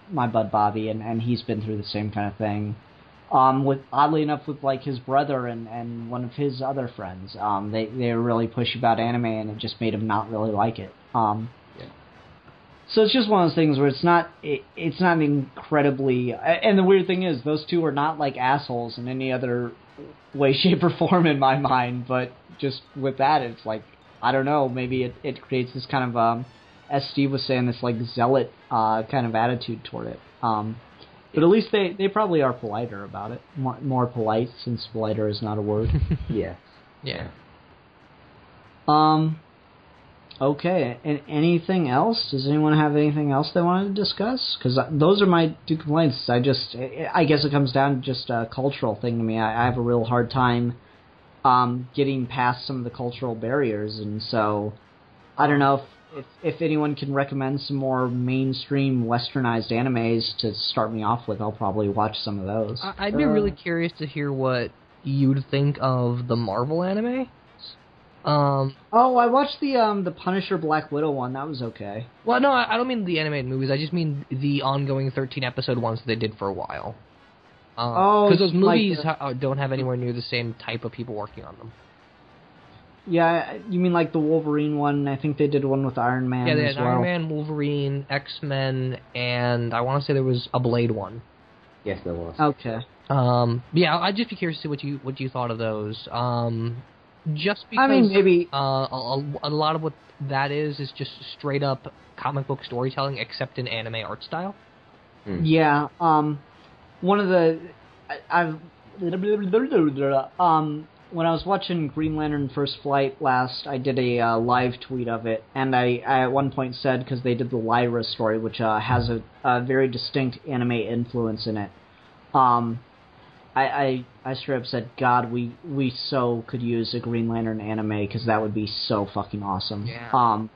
my bud Bobby, and he's been through the same kind of thing. With oddly enough, with like his brother and one of his other friends, they were really pushy about anime, and it just made him not really like it. So it's just one of those things where it's not incredibly. And the weird thing is, those two are not like assholes in any other way, shape, or form in my mind. But just with that, it's like, I don't know. Maybe it creates this kind of, as Steve was saying, this like zealot kind of attitude toward it. But at least they probably are politer about it. More polite, since politer is not a word. Yeah. Yeah. Okay, and anything else? Does anyone have anything else they wanted to discuss? Because those are my two complaints. I guess it comes down to just a cultural thing to me. I have a real hard time getting past some of the cultural barriers, and so I don't know if anyone can recommend some more mainstream westernized animes to start me off with. I'll probably watch some of those. I'd be really curious to hear what you'd think of the Marvel anime. I watched the Punisher Black Widow one. That was okay. Well, no, I don't mean the animated movies. I just mean the ongoing 13-episode ones that they did for a while. Because those movies don't have anywhere near the same type of people working on them. Yeah, you mean like the Wolverine one? I think they did one with Iron Man. Yeah, they as had well. Iron Man, Wolverine, X-Men, and I want to say there was a Blade one. Yes, there was. Okay. Yeah, I'd just be curious to see what you thought of those. Just because I mean, maybe a lot of what that is just straight up comic book storytelling, except in anime art style. Yeah. One of the when I was watching Green Lantern First Flight last, I did a live tweet of it, and I at one point said, because they did the Lyra story, which has a very distinct anime influence in it. I straight up said, God, we so could use a Green Lantern anime, because that would be so fucking awesome. Yeah.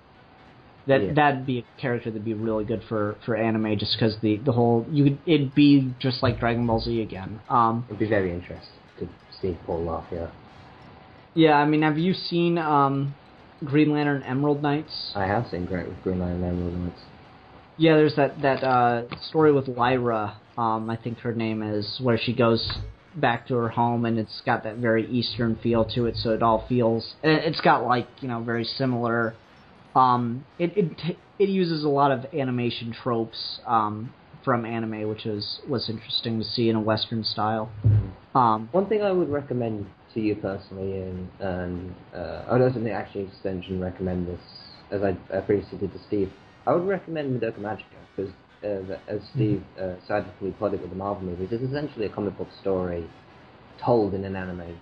That'd be a character that'd be really good for anime, just because the whole it'd be just like Dragon Ball Z again. It'd be very interesting to see Paul off, yeah. Yeah, I mean, have you seen Green Lantern Emerald Knights? I have seen Green Lantern Emerald Knights. Yeah, there's that story with Lyra, I think her name is, where she goes back to her home, and it's got that very Eastern feel to it, so it all feels... It's got, like, very similar... It uses a lot of animation tropes from anime, which was interesting to see in a Western style. One thing I would recommend to you personally, and I don't think actually extension recommend this, as I previously did to Steve. I would recommend Madoka Magica, because as Steve sadly put it with the Marvel movies, it's essentially a comic book story told in anime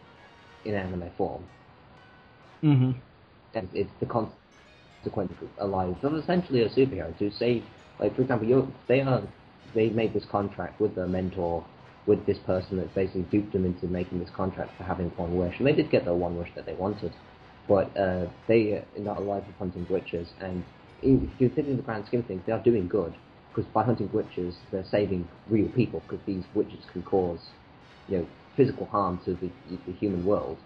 form. Mm-hmm. And it's the consequence of life. So essentially a superhero to say, like, for example, they made this contract with their mentor, with this person that basically duped them into making this contract for having one wish. And they did get the one wish that they wanted, but they are not alive of hunting witches. And if you think in the grand scheme of things, they are doing good, because by hunting witches, they're saving real people, because these witches can cause, physical harm to the human world.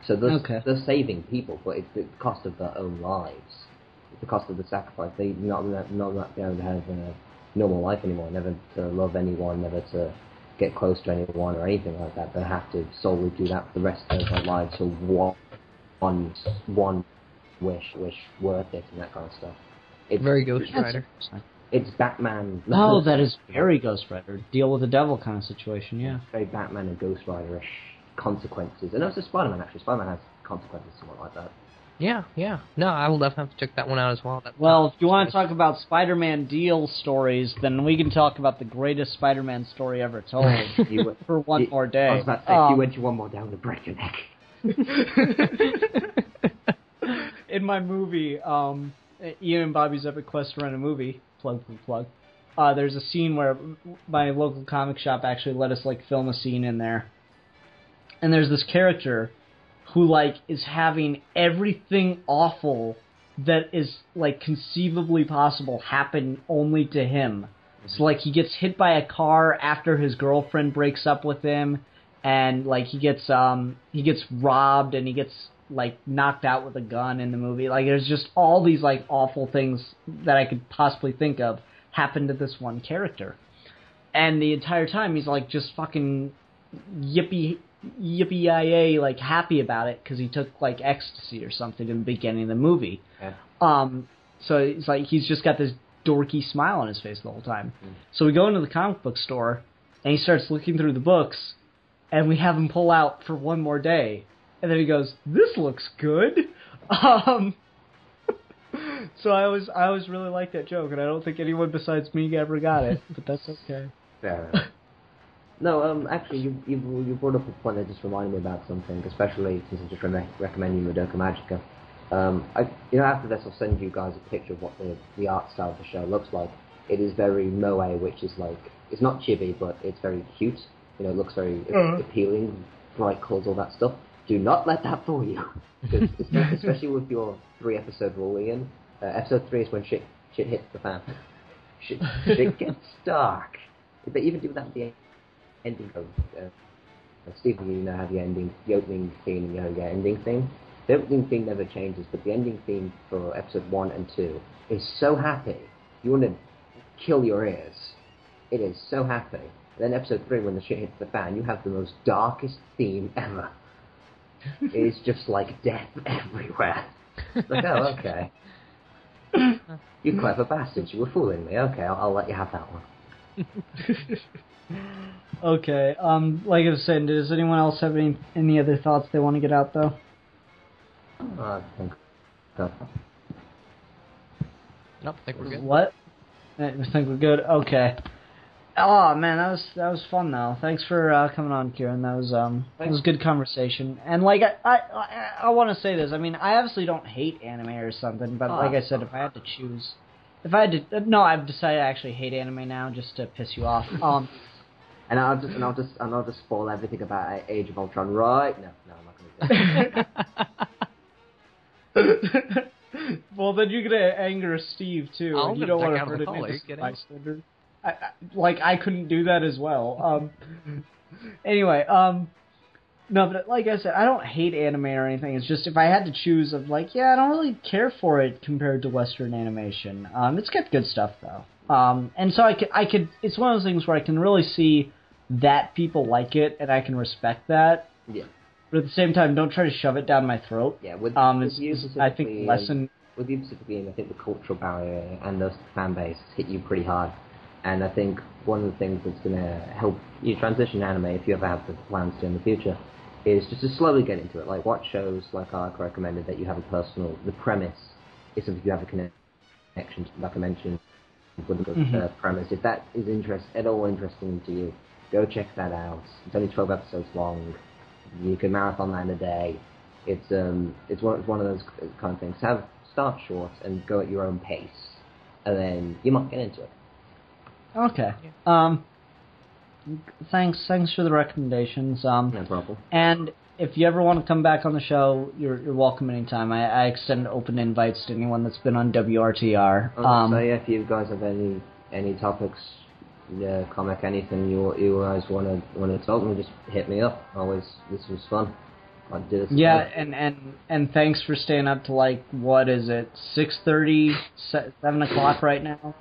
So they're saving people, but it's the cost of their own lives. It's the cost of the sacrifice. They're not be able to have a normal life anymore, never to love anyone, never to get close to anyone or anything like that. They have to solely do that for the rest of their lives. So one wish worth it, and that kind of stuff. It's very Ghost Rider. It's Batman. Oh, that is very Ghost Rider. Deal with the devil kind of situation, yeah. Very Batman and Ghost Rider-ish consequences. And also Spider-Man, actually. Spider-Man has consequences somewhat like that. Yeah. No, I will definitely have to check that one out as well. Well, if you want to talk about Spider-Man deal stories, then we can talk about the greatest Spider-Man story ever told for one more day. I was about to say, if you went to one more day, I would break your neck. in my movie, Ian and Bobby's Epic Quest to Rent a Movie, plug, there's a scene where my local comic shop actually let us, like, film a scene in there. And there's this character who, like, is having everything awful that is, like, conceivably possible happen only to him. So, like, he gets hit by a car after his girlfriend breaks up with him, and, like, he gets robbed, and he gets, like, knocked out with a gun in the movie. Like, there's just all these, like, awful things that I could possibly think of happen to this one character. And the entire time, he's, like, just fucking yippee-yi-yay, like, happy about it, because he took, like, ecstasy or something in the beginning of the movie. Yeah. So it's like, he's just got this dorky smile on his face the whole time. So we go into the comic book store, and he starts looking through the books, and we have him pull out For One More Day. And then he goes, "This looks good." So I always really liked that joke, and I don't think anyone besides me ever got it, but that's okay. Fair enough. No, actually, you brought up a point that just reminded me about something, especially since I just recommend you Madoka Magica. After this, I'll send you guys a picture of what the art style of the show looks like. It is very moe, which is like, it's not chibi, but it's very cute. You know, it looks very appealing, bright colours, all that stuff. Do not let that fool you, because especially with your 3-episode rule, Ian. Episode 3 is when shit hits the fan. Shit gets dark. They even do that with the ending of Stephen, you know, have your opening theme and your ending theme. The opening theme never changes, but the ending theme for episode 1 and 2 is so happy, you want to kill your ears. It is so happy. Then episode 3, when the shit hits the fan, you have the most darkest theme ever. It is just like death everywhere. Like, oh, okay. You clever bastards, you were fooling me. Okay, I'll let you have that one. Okay, like I was saying, does anyone else have any other thoughts they want to get out, though? I think so. Nope, I think we're good. What? I think we're good? Okay. Oh, man, that was fun, though. Thanks for coming on, Kieran. That was good conversation. And, like, I want to say this. I mean, I obviously don't hate anime or something, but like I said, if I had to choose... No, I've decided I actually hate anime now, just to piss you off. And I'll just spoil everything about Age of Ultron, right? No, I'm not going to do that. Well, then you're gonna anger Steve too. I'm you don't want to out hurt of the an call, innocent bystander. I couldn't do that as well. Anyway, no, but like I said, I don't hate anime or anything. It's just if I had to choose, of like, yeah, I don't really care for it compared to Western animation. It's got good stuff though. And so I could. It's one of those things where I can really see that people like it, and I can respect that. Yeah. But at the same time, don't try to shove it down my throat. Yeah, with you I think lesson. With you specifically, I think the cultural barrier and the fan base hit you pretty hard. And I think one of the things that's going to help you transition anime, if you ever have the plans to in the future, is just to slowly get into it. Like, watch shows like Arc recommended that you have the premise is something you have a connection to, like I mentioned, with the premise. If that is at all interesting to you, go check that out. It's only 12 episodes long. You can marathon that in a day. It's one of those kind of things. Start short and go at your own pace, and then you might get into it. Okay. Thanks for the recommendations. No problem. And if you ever want to come back on the show, you're welcome anytime. I extend open invites to anyone that's been on WRTR. So yeah, if you guys have any topics, comic, anything you guys want to talk to me, just hit me up. Always, this was fun. I'll do this. Yeah, and thanks for staying up to, like, what is it, 6:30, 7 o'clock right now?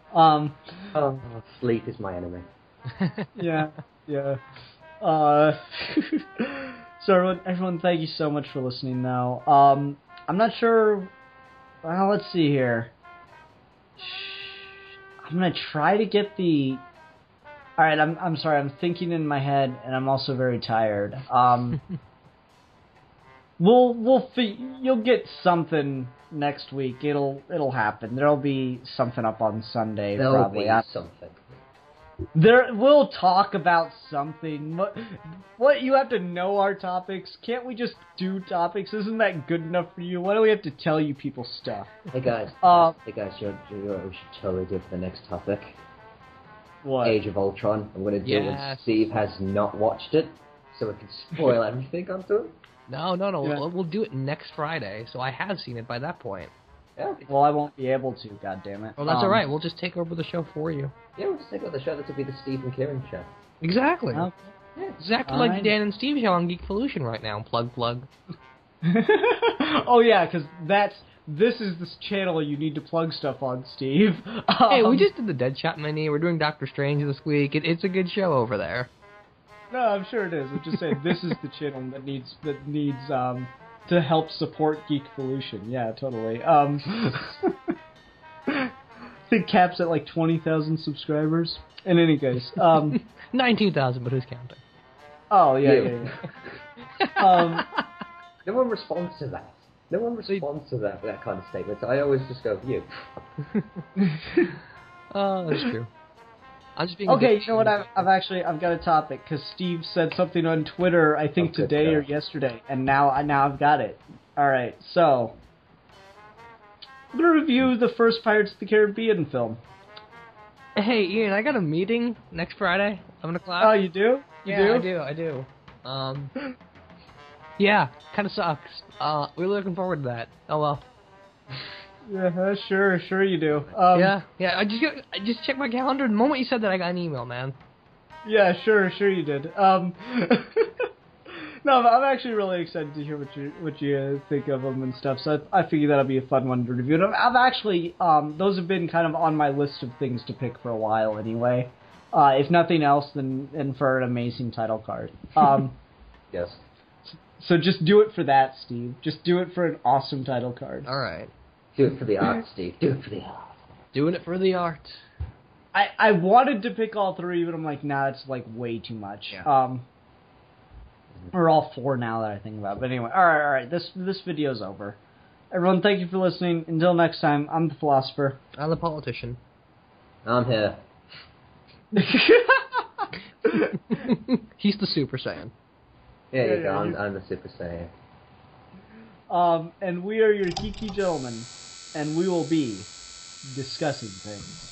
Sleep is my enemy. Yeah. So everyone, thank you so much for listening. Now, I'm not sure. Well, let's see here. I'm gonna try to get the. All right, I'm sorry. I'm thinking in my head, and I'm also very tired. You'll get something next week. It'll happen. There'll be something up on Sunday. There'll probably. be something. We'll talk about something. What you have to know our topics? Can't we just do topics? Isn't that good enough for you? Why do we have to tell you people stuff? Hey guys, you know what we should totally do for the next topic? What? Age of Ultron. I'm going to do it when Steve has not watched it, so we can spoil everything onto him. No. Yeah. We'll do it next Friday, so I have seen it by that point. Yeah. Well, I won't be able to, goddammit. Well, that's alright. We'll just take over the show for you. Yeah, we'll just take over the show. This will be the Steve and Kieran show. Exactly. Okay. Yeah, exactly like the Dan and Steve show on Geekvolution right now. Plug. Oh, yeah, because this is this channel you need to plug stuff on, Steve. Hey, we just did the Deadshot Mini. We're doing Doctor Strange this week. It's a good show over there. No, I'm sure it is. I'm just saying this is the channel that needs to help support Geekvolution. Yeah, totally. I think Cap's at like 20,000 subscribers. In any case, 19,000, but who's counting? Oh yeah. No one responds to that. No one responds to that kind of statement. So I always just go, you. Oh, that's true. I'm just being okay, you know what? I've got a topic because Steve said something on Twitter. I think today or yesterday, and now I've got it. All right, so I'm gonna review the first Pirates of the Caribbean film. Hey, Ian, I got a meeting next Friday, 11 o'clock. Oh, you do? I do. Yeah, kind of sucks. We're looking forward to that. Oh well. Yeah, sure you do. Yeah. I just checked my calendar. The moment you said that, I got an email, man. Yeah, sure you did. No, I'm actually really excited to hear what you think of them and stuff. So I figured that'll be a fun one to review. And I've actually those have been kind of on my list of things to pick for a while anyway. If nothing else, than for an amazing title card. Yes. So just do it for that, Steve. Just do it for an awesome title card. All right. Do it for the art, Steve. Do it for the art. Doing it for the art. I wanted to pick all three, but I'm like, nah, it's like way too much. Yeah. Or all four now that I think about it. But anyway, all right. This video's over. Everyone, thank you for listening. Until next time, I'm the Philosopher. I'm the Politician. I'm here. He's the Super Saiyan. There you go. I'm the Super Saiyan. And we are your geeky gentlemen, and we will be discussing things.